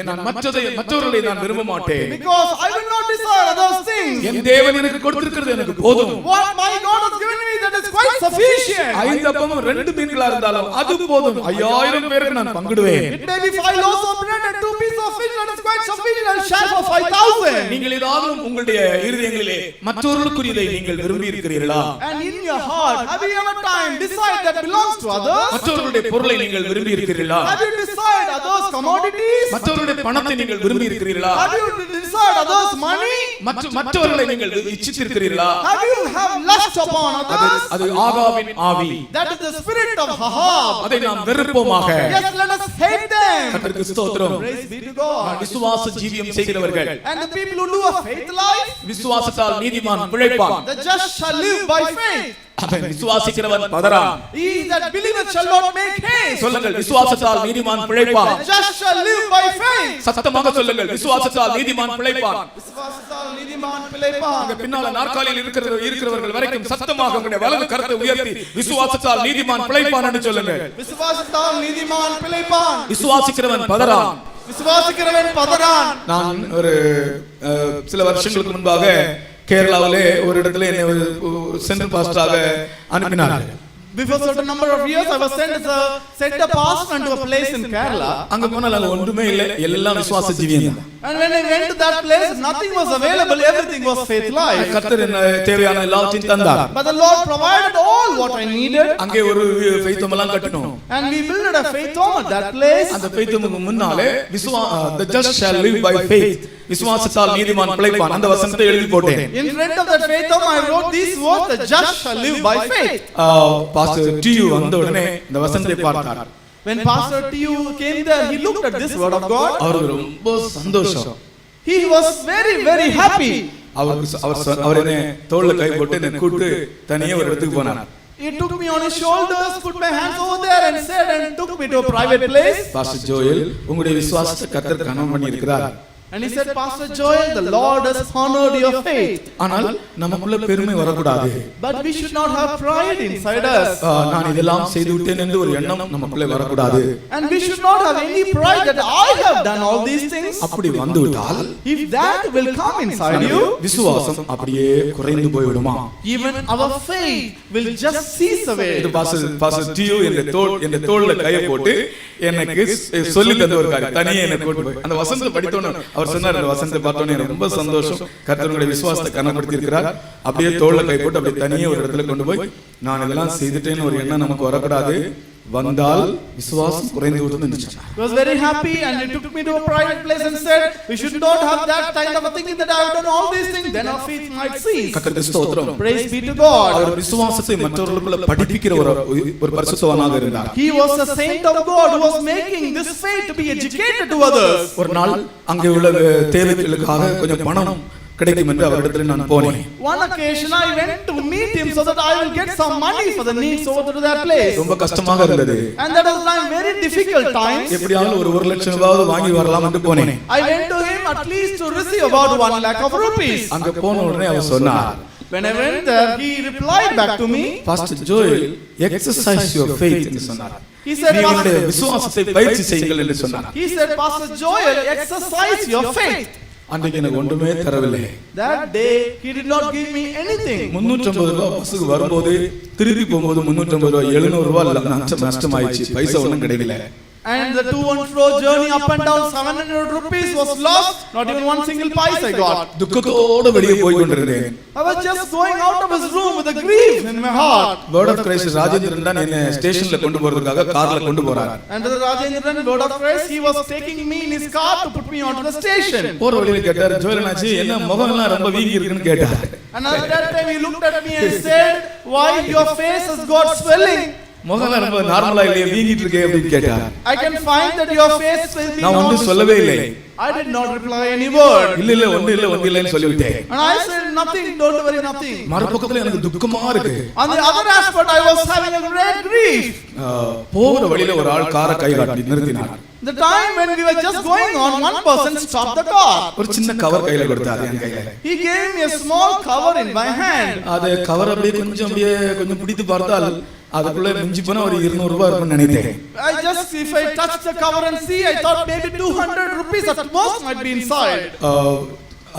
நான் மற்றவர்களை நான் விரும்ப மாட்டேன். Because I will not desire others things. என் தேவன் எனக்கு கொடுத்திருக்கிறது எனக்கு போதும். What my God has given me, that is quite sufficient. 5 அப்பமும் 2 மீன்களா இருந்தாலும் அது போதும். 5000 பேருக்கு நான் பங்கிடுவேன். It may be 5 loaves of bread and 2 pieces of fish, that is quite sufficient. I'll share for 5,000. நீங்கள் ஏதாவது உங்களுடைய இருதயங்களிலே மற்றவர்களுக்குரியதை நீங்கள் விரும்பி இருக்கிறீர்களா? And in your heart, have you ever time decide that belongs to others? மற்றவர்களுடைய பொருளை நீங்கள் விரும்பி இருக்கிறீர்களா? Have you decided others commodities? மற்றவர்களுடைய பணத்தை நீங்கள் விரும்பி இருக்கிறீர்களா? Have you decided others money? மற்றவர்களை நீங்கள் இச்சித்திருக்கிறீர்களா? Have you have lust upon others? அது ஆகாபின் ஆவி. That is the spirit of Ahab. அதை நாம் வெறுப்போமாக. Yes, let us hate them. கர்த்தருக்கு ஸ்தோத்திரம். Praise be to God. விசுவாச ஜீவியம் செய்கிறவர்கள், And the people who do a faith life, விசுவாசத்தால் நீதிமான் பிழைப்பான். the just shall live by faith. அவன் விசுவாசிக்கிறவன் பதறான். He that believeth shall not make haste. சொல்லுங்கள், விசுவாசத்தால் நீதிமான் பிழைப்பான். The just shall live by faith. சத்தமாக சொல்லுங்கள், விசுவாசத்தால் நீதிமான் பிழைப்பான். விசுவாசத்தால் நீதிமான் பிழைப்பான். அங்க பின்னால நாற்காலியில் இருக்கிறவர்கள் வரைக்கும் சத்தமாக உங்களுடைய வலது கரத்தை உயர்த்தி விசுவாசத்தால் நீதிமான் பிழைப்பான் என்று சொல்லுங்கள். விசுவாசத்தால் நீதிமான் பிழைப்பான். விசுவாசிக்கிறவன் பதறான். விசுவாசிக்கிறவன் பதறான். நான் ஒரு சில வருஷங்களுக்கு முன்பாக கேரளாவிலே ஒரு இடத்துல என்னை சென்ட்ரல் பாஸ்டராக அனுப்பினார்கள். Before certain number of years, I was sent a pastor to a place in Kerala. அங்க போனால் அங்க ஒன்றுமே இல்லை, எல்லாம் விசுவாச ஜீவியம். And when I went to that place, nothing was available, everything was faith life. கர்த்தர் எனக்கு தேவையான எல்லாவற்றையும் தந்தார். But the Lord provided all what I needed. அங்கே ஒரு faith home எல்லாம் கட்டினோம். And we built a faith home at that place. அந்த faith home முன்னாலே the just shall live by faith, விசுவாசத்தால் நீதிமான் பிழைப்பான், அந்த வசனத்தை எழுதி போட்டேன். In front of that faith home, I wrote these words: the just shall live by faith. Pastor TU வந்த உடனே இந்த வசனத்தை பார்த்தார். When Pastor TU came there, he looked at this word of God. அவருக்கு ரொம்ப சந்தோஷம். He was very, very happy. அவர் என்ன தோள்ல கை போட்டு என்ன கூட்டி தனியே ஒரு இடத்துக்கு போனார். He took me on his shoulders, put my hands over there and said, and took me to a private place. Pastor Joel, உங்களுடைய விசுவாசத்தை கர்த்தர் கனம் பண்ணி இருக்கிறார். And he said, Pastor Joel, the Lord has honored your faith. ஆனால் நமக்குள்ள பெருமை வரக்கூடாது. But we should not have pride inside us. நான் இதெல்லாம் செய்து விட்டேன் என்று ஒரு எண்ணம் நமக்குள்ள வரக்கூடாது. And we should not have any pride that I have done all these things. அப்படி வந்துவிட்டால், if that will come inside you, விசுவாசம் அப்படியே குறைந்து போய்விடுமா? even our faith will just cease away. இது பாஸ்டர் டியூ என்ற தோள்ல கையை போட்டு எனக்கு சொல்லி தந்த ஒரு காரியம். தனியே என்னை கூட்டி போய் அந்த வசனத்தை படித்தோன்னு அவர் சொன்னார், அந்த வசனத்தை பார்த்தோன்னே ரொம்ப சந்தோஷம், கர்த்தருடைய விசுவாசத்தை கனப்படுத்தி இருக்கிறார். அப்படியே தோள்ல கை போட்டு அப்படியே தனியே ஒரு இடத்துல கொண்டு போய் நான் இதெல்லாம் செய்துட்டேன்னு ஒரு எண்ணம் நமக்கு வரக்கூடாது. வந்தால் விசுவாசம் குறைந்து விடும்னு சொன்னார். He was very happy and he took me to a private place and said, we should not have that kind of a thinking that I have done all these things, then our faith might cease. கர்த்தருக்கு ஸ்தோத்திரம். Praise be to God. அவர் விசுவாசத்தை மற்றவர்களுக்குள்ள படிப்பிக்கிற ஒரு பரிசுத்தவானாக இருந்தார். He was a saint of God who was making this faith to be educated to others. ஒரு நாள் அங்கே உள்ள தேவைகளுக்காக கொஞ்சம் பணம் கிடைக்கும் என்று அவரிடத்தில் நான் போனேன். One occasion I went to meet him so that I will get some money for the needs over to that place. ரொம்ப கஷ்டமாக இருந்தது. And that was time very difficult times. எப்படியாவது ஒரு 1 லட்சம் ரூபாய் வாங்கி வரலாம் என்று போனேன். I went to him at least to receive about 1 lakh of rupees. அங்க போன உடனே அவர் சொன்னார், when I went there, he replied back to me, Pastor Joel, exercise your faith என்று சொன்னார். He said, உங்களுடைய விசுவாசத்தை பயிற்சி செய்யுங்கள் என்று சொன்னார். He said, Pastor Joel, exercise your faith. அன்றைக்கு எனக்கு ஒன்றுமே தரவில்லை. That day he did not give me anything. 350 ரூபாய் பஸ்ஸுக்கு வரும்போது திருப்பி போகும்போது 350 ரூபாய் 700 ரூபாய் நஷ்டமாயிடுச்சு. பைசா ஒன்றும் கிடைக்கல. And the to and fro journey up and down 700 rupees was lost. Not even one single pice I got. துக்கத்தோடு வெளியே போய் கொண்டிருந்தேன். I was just going out of his room with a grief in my heart. Word of Christ Rajendran தான் என்ன ஸ்டேஷன்ல கொண்டு போறதுக்காக கார்ல கொண்டு போறார். And the Rajendran, Word of Christ, he was taking me in his car to put me onto the station. போற வழியில கேட்டார், ஜோயலனாச்சி என்ன முகம் எல்லாம் ரொம்ப வீங்கி இருக்குன்னு கேட்டார். And at that time he looked at me and said, why your face has got swelling? முகம் ரொம்ப நார்மலா இல்லையே, வீங்கிட்டு இருக்கே அப்படின்னு கேட்டார். I can find that your face will be நான் ஒன்றும் சொல்லவே இல்லை. I did not reply any word. இல்ல ஒண்ணு இல்லைன்னு சொல்லிவிட்டேன். And I said nothing, don't worry, nothing. மறுபக்கத்துல எனக்கு துக்கமா இருக்கு. On the other aspect, I was having a great grief. போற வழியில ஒரு ஆள் காரை கை காட்டி நிறுத்தினார். The time when we were just going on, one person stopped the car. ஒரு சின்ன கவர் கையில கொடுத்தார் என் கையில. He gave me a small cover in my hand. அது கவர் அப்படியே கொஞ்சம் பிடித்து பார்த்தால் அதுக்குள்ள மிஞ்சி போனா ஒரு 200 ரூபாய் இருக்கும்னு நினைத்தேன். If I touch the cover and see, I thought maybe 200 rupees at most might be inside.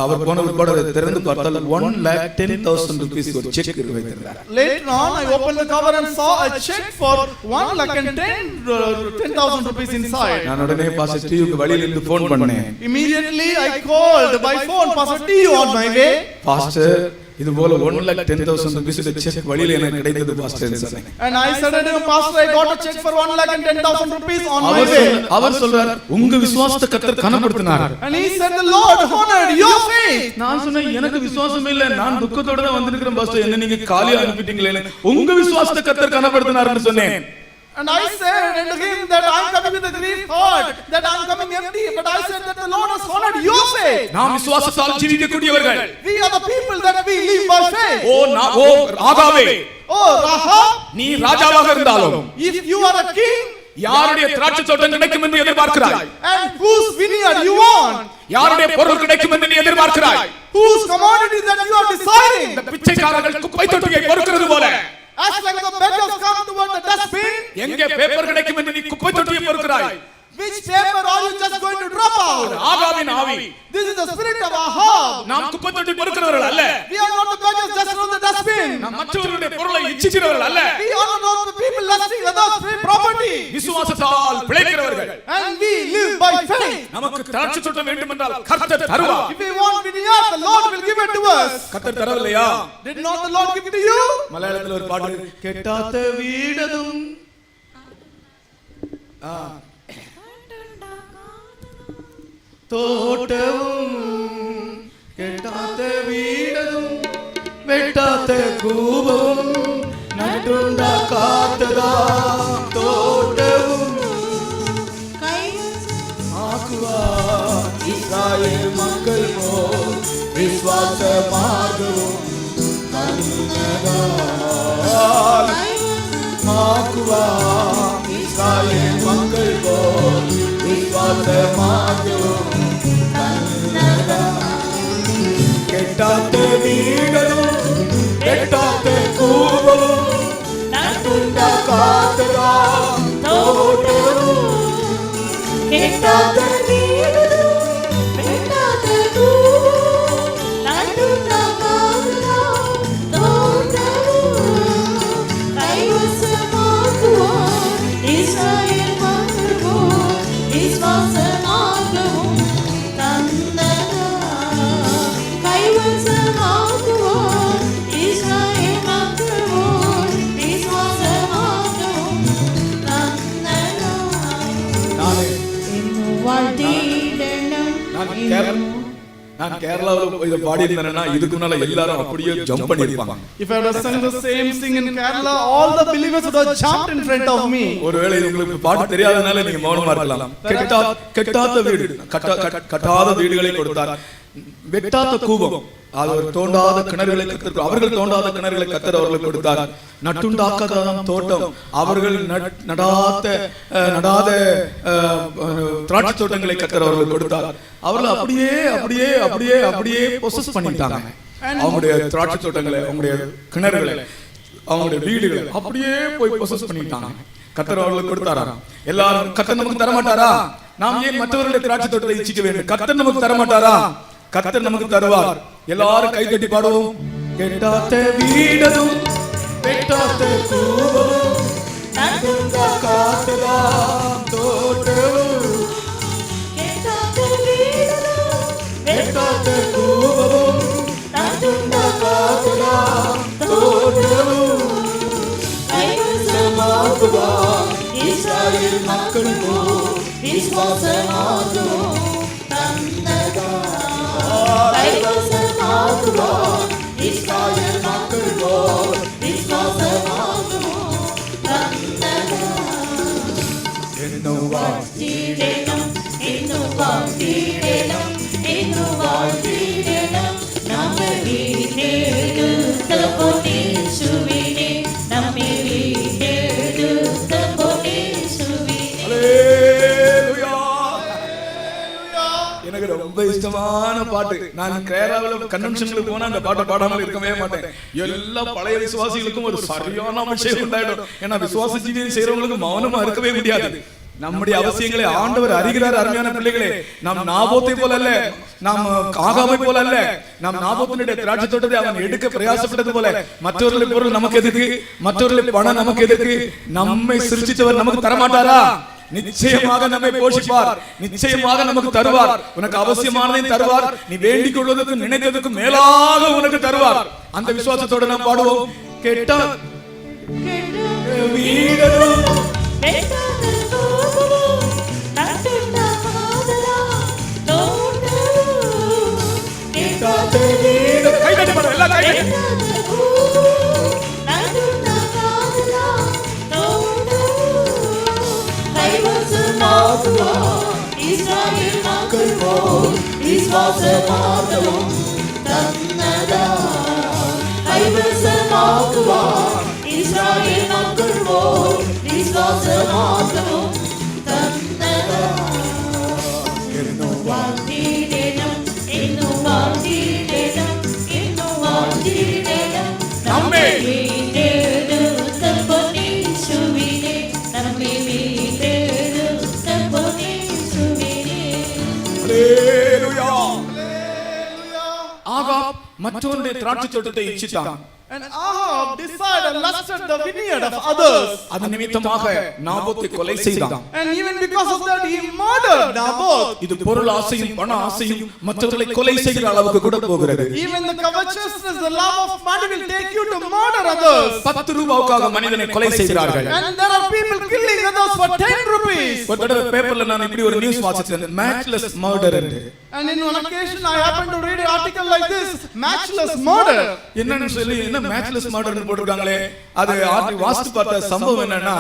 அவர் போன பிற்பாடு அதை திறந்து பார்த்தால் 1,10,000 rupees ஒரு செக் வைத்திருந்தார். Later on, I opened the cover and saw a check for 1,10,000 rupees inside. நான் உடனே pastor Duke வழியில இருந்து ஃபோன் பண்ணேன். Immediately I called by phone Pastor Tiyu on my way. Pastor, இது போல 1,10,000 rupees செக் வழியில எனக்கு கிடைத்தது பாஸ்டர் சொன்னேன். And I said to him, Pastor, I got a check for 1,10,000 rupees on my way. அவர் சொல்றார், உங்க விசுவாசத்தை கர்த்தர் கனப்படுத்தினார். And he said, the Lord honored your faith. நான் சொன்னேன், எனக்கு விசுவாசம் இல்ல, நான் துக்கத்தோட தான் வந்திருக்கிறேன் பாஸ்டர், என்ன நீங்க காலியா அனுப்பிட்டீங்களே. உங்க விசுவாசத்தை கர்த்தர் கனப்படுத்தினார்னு சொன்னேன். And I said to him that I am coming with a grief heart, that I am coming empty, but I said that the Lord has honored your faith. நாம் விசுவாசத்தால் ஜீவிக்கக்கூடியவர்கள். We are the people that we live by faith. O ஆகாவே, Oh Rahab, நீ ராஜாவாக இருந்தாலும் if you are a king, யாருடைய திராட்சை தோட்டம் கிடைக்கும் என்று எதிர்பார்க்கிறாய்? and whose vineyard you want, யாருடைய பொருள் கிடைக்கும் என்று நீ எதிர்பார்க்கிறாய்? whose commodity that you are desiring. இந்த பிச்சைக்காரர்கள் குப்பை தொட்டியை பொறுக்கிறது போல, As like the beggars come toward the dustbin, எங்கே பேப்பர் கிடைக்கும் என்று நீ குப்பை தொட்டியை பொறுக்கிறாய்? which paper are you just going to drop out? ஆகாவின் ஆவி. This is the spirit of Ahab. நாம் குப்பை தொட்டி பொறுக்கிறவர்கள் அல்ல. We are not the beggars just from the dustbin. நாம் மற்றவர்களுடைய பொருளை இச்சிக்கிறவர்கள் அல்ல. We are not the people lusting others' property. விசுவாசத்தால் பிழைக்கிறவர்கள். And we live by faith. நமக்கு திராட்சை தோட்டம் வேண்டும் என்றால் கர்த்தர் தருவார். If we want vineyard, the Lord will give it to us. கர்த்தர் தரவில்லையா? Did not the Lord give it to you? மலையாளத்தில் ஒரு பாட்டு, கெட்டாத வீடதும் தோட்டவும் கெட்டாத வீடதும் வெட்டாத கூபம் நட்டுண்டா காத்ததா தோட்டவும் ஆக்குவா இஸ்ராயேல் மக்கள் போல் விசுவாச மார்க்கமும் கண்ணதால் ஆக்குவா இஸ்ராயேல் மக்கள் போல் விசுவாசமாகவும் கெட்டாத்த வீடும் கெட்டாத்த கூவலும் நட்டுண்டா காத்ததா தோட்டமும் கெட்டாத வீடும் கெட்டாத கூவலும் நட்டுண்டா காத்ததா தோட்டமும் கைவசமாக்குவார் இஸ்ராயேல் மக்கள் போல் விசுவாசமாகவும் தந்ததா கைவசமாக்குவார் இஸ்ராயேல் மக்கள் போல் விசுவாசமாகவும் தந்ததா நான் கேரளாவில் இதை பாடி இருந்தேன்னா இதுக்கு முன்னால எல்லாரும் அப்படியே ஜம்ப் பண்ணிருப்பாங்க. If I would have sung the same thing in Kerala, all the believers would have jumped in front of me. ஒருவேளை உங்களுக்கு பாட்டு தெரியாதனால நீங்க மௌனமா இருக்கலாம். கெட்டாத வீடு கட்டாத வீடுகளை கொடுத்தார். வெட்டாத கூபம் அவர் தோண்டாத கிணறுகளை கத்தர் அவர்கள் தோண்டாத கிணறுகளை கத்தர் அவர்களுக்கு கொடுத்தார். நட்டுண்டாக்காத தோட்டம் அவர்கள் நடாத திராட்சை தோட்டங்களை கத்தர் அவர்களுக்கு கொடுத்தார். அவர்கள் அப்படியே அப்படியே அப்படியே அப்படியே பொசஸ் பண்ணிட்டாங்க. அவங்களுடைய திராட்சை தோட்டங்களை, அவங்களுடைய கிணறுகளை, அவங்களுடைய வீடுகளை அப்படியே போய் பொசஸ் பண்ணிட்டாங்க. கத்தர் அவர்களுக்கு கொடுத்தாராம். எல்லாரும் கத்தர் நமக்கு தரமாட்டாரா? நாம் ஏன் மற்றவர்களுடைய திராட்சை தோட்டத்தை இச்சிக்க வேண்டும்? கத்தர் நமக்கு தரமாட்டாரா? கத்தர் நமக்கு தருவார். எல்லாரும் கை தட்டி பாடுவோம். கெட்டாத வீடும் வெட்டாத கூவலும் நட்டுண்டா காத்ததா தோட்டமும் கெட்டாத வீடும் வெட்டாத கூவலும் நட்டுண்டா காத்ததா தோட்டமும் கைவசமாக்குவார் இஸ்ராயேல் மக்கள் போல் விசுவாசமாகவும் தந்ததா கைவசமாக்குவார் இஸ்ராயேல் மக்கள் போல் விசுவாசமாகவும் தந்ததா என்னும் வாழ்த்திடணும் என்னும் வாழ்த்திடணும் என்னும் வாழ்த்திடணும் நம்மை வீடெடுத்த பொன்னேசுவினே நம்மை வீடெடுத்த பொன்னேசுவினே. எனக்கு ரொம்ப இஷ்டமான பாட்டு. நான் கேரளாவில் கன்வென்ஷனுக்கு போனா அந்த பாட்டை பாடாமல் இருக்கவே மாட்டேன். எல்லா பழைய விசுவாசிகளுக்கும் ஒரு சரியான அபிஷேகம் உண்டாயிடும். ஏன்னா விசுவாச ஜீவியம் செய்யறவங்களுக்கு மௌனமா இருக்கவே முடியாது. நம்முடைய அவசியங்களை ஆண்டவர் அறிகிறார். அருமையான பிள்ளைகளே, நாம் நாபோத்தை போல அல்ல, நாம் ஆகாமை போல அல்ல. நாம் நாபோத்தினுடைய திராட்சை தோட்டத்தை அவன் எடுக்க பிரயாசப்பட்டது போல மற்றவர்களுடைய பொருள் நமக்கு எதுக்கு? மற்றவர்களுடைய பணம் நமக்கு எதுக்கு? நம்மை சிருஷ்டித்தவர் நமக்கு தரமாட்டாரா? நிச்சயமாக நம்மை போஷிப்பார். நிச்சயமாக நமக்கு தருவார். உனக்கு அவசியமானதை தருவார். நீ வேண்டிக் கொள்வதற்கு நினைத்ததற்கு மேலாக உனக்கு தருவார். அந்த விசுவாசத்தோட நாம் பாடுவோம். கேட்டா வீடும் வெட்டாத கூவலும் நட்டுண்டா காத்ததா தோட்டமும் கேட்டாத வீடு கை தட்டி பாடு. எல்லாம் கை தட்டி. வெட்டாத கூவலும் நட்டுண்டா காத்ததா தோட்டமும் கைவசமாக்குவார் இஸ்ராயேல் மக்கள் போல் விசுவாசமாகவும் தந்ததா கைவசமாக்குவார் இஸ்ராயேல் மக்கள் போல் விசுவாசமாகவும் தந்ததா என்னும் வாழ்த்திடணும் என்னும் வாழ்த்திடணும் என்னும் வாழ்த்திடணும் நம்மை வீடெடுத்த பொன்னேசுவினே நம்மை வீடெடுத்த பொன்னேசுவினே. அல்லேலூயா. ஆகாப் மற்றவருடைய திராட்சை தோட்டத்தை இச்சித்தான். And Ahab desired and lusted the vineyard of others. அதன் நிமித்தமாக நாபோத்தை கொலை செய்தான். And even because of that he murdered Naboth. இது பொருள் ஆசையும் பண ஆசையும் மற்றவர்களை கொலை செய்கிற அளவுக்கு கூட போகிறது. Even the covetousness, the love of money will take you to murder others. 10 ரூபாய்க்காக மனிதனை கொலை செய்கிறார்கள். And there are people killing others for 10 rupees. ஒரு தடவை பேப்பர்ல நான் இப்படி ஒரு நியூஸ் வாசிச்சேன். matchless murder என்று. And in one occasion I happened to read an article like this, matchless murder. என்னன்னு சொல்லி என்ன matchless murder ன்னு போட்டுருக்காங்களே. அது வாஸ்து பார்த்த சம்பவம் என்னன்னா,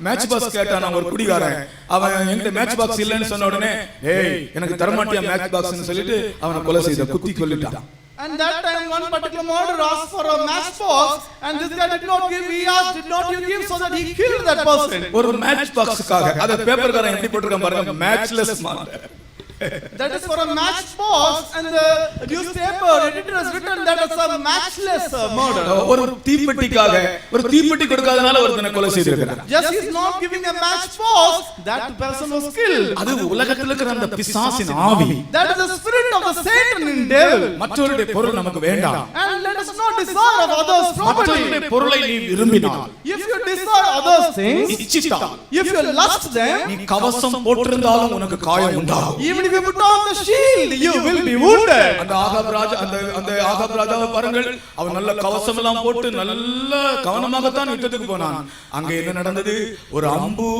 மேட்ச் பாக்ஸ் கேட்டான் ஒரு குடிகாரன். அவன் என்கிட்ட மேட்ச் பாக்ஸ் இல்லைன்னு சொன்ன உடனே, ஏய் எனக்கு தரமாட்டியா மேட்ச் பாக்ஸ்னு சொல்லிட்டு அவனை கொலை செய்த குத்தி கொல்லிட்டான். And that time one particular murderer asked for a matchbox, and this guy did not give. He asked, "Did not you give?" So that he killed that person. ஒரு மேட்ச் பாக்ஸ்க்காக அத பேப்பர்காரன் எப்படி போட்டுருக்கான் பாருங்க, matchless மாண்டர். That is for a matchbox, and the newspaper editor has written that it's a matchless murder. ஒரு தீப்பெட்டிக்காக ஒரு தீப்பெட்டி கொடுக்காதனால ஒருத்தனை கொலை செய்திருக்கான். Just he's not giving a matchbox, that person was killed. அது உலகத்துல இருக்கிற அந்த பிசாசின் ஆவி. That is the spirit of the Satan in devil. மற்றவருடைய பொருள் நமக்கு வேண்டாம். And let us not desire of others' property. மற்றவருடைய பொருளை நீ விரும்பினால், If you desire others' things, இச்சித்தால், if you lust them, நீ கவசம் போட்டிருந்தாலும் உனக்கு காயம் உண்டாகும். even if you put on the shield, you will be wounded. அந்த ஆகாப் ராஜா அந்த ஆகாப் ராஜாவை பாருங்கள், அவன் நல்ல கவசம் எல்லாம் போட்டு நல்ல கவனமாகத்தான் யுத்தத்துக்கு போனான். அங்க என்ன நடந்தது? ஒரு அம்பு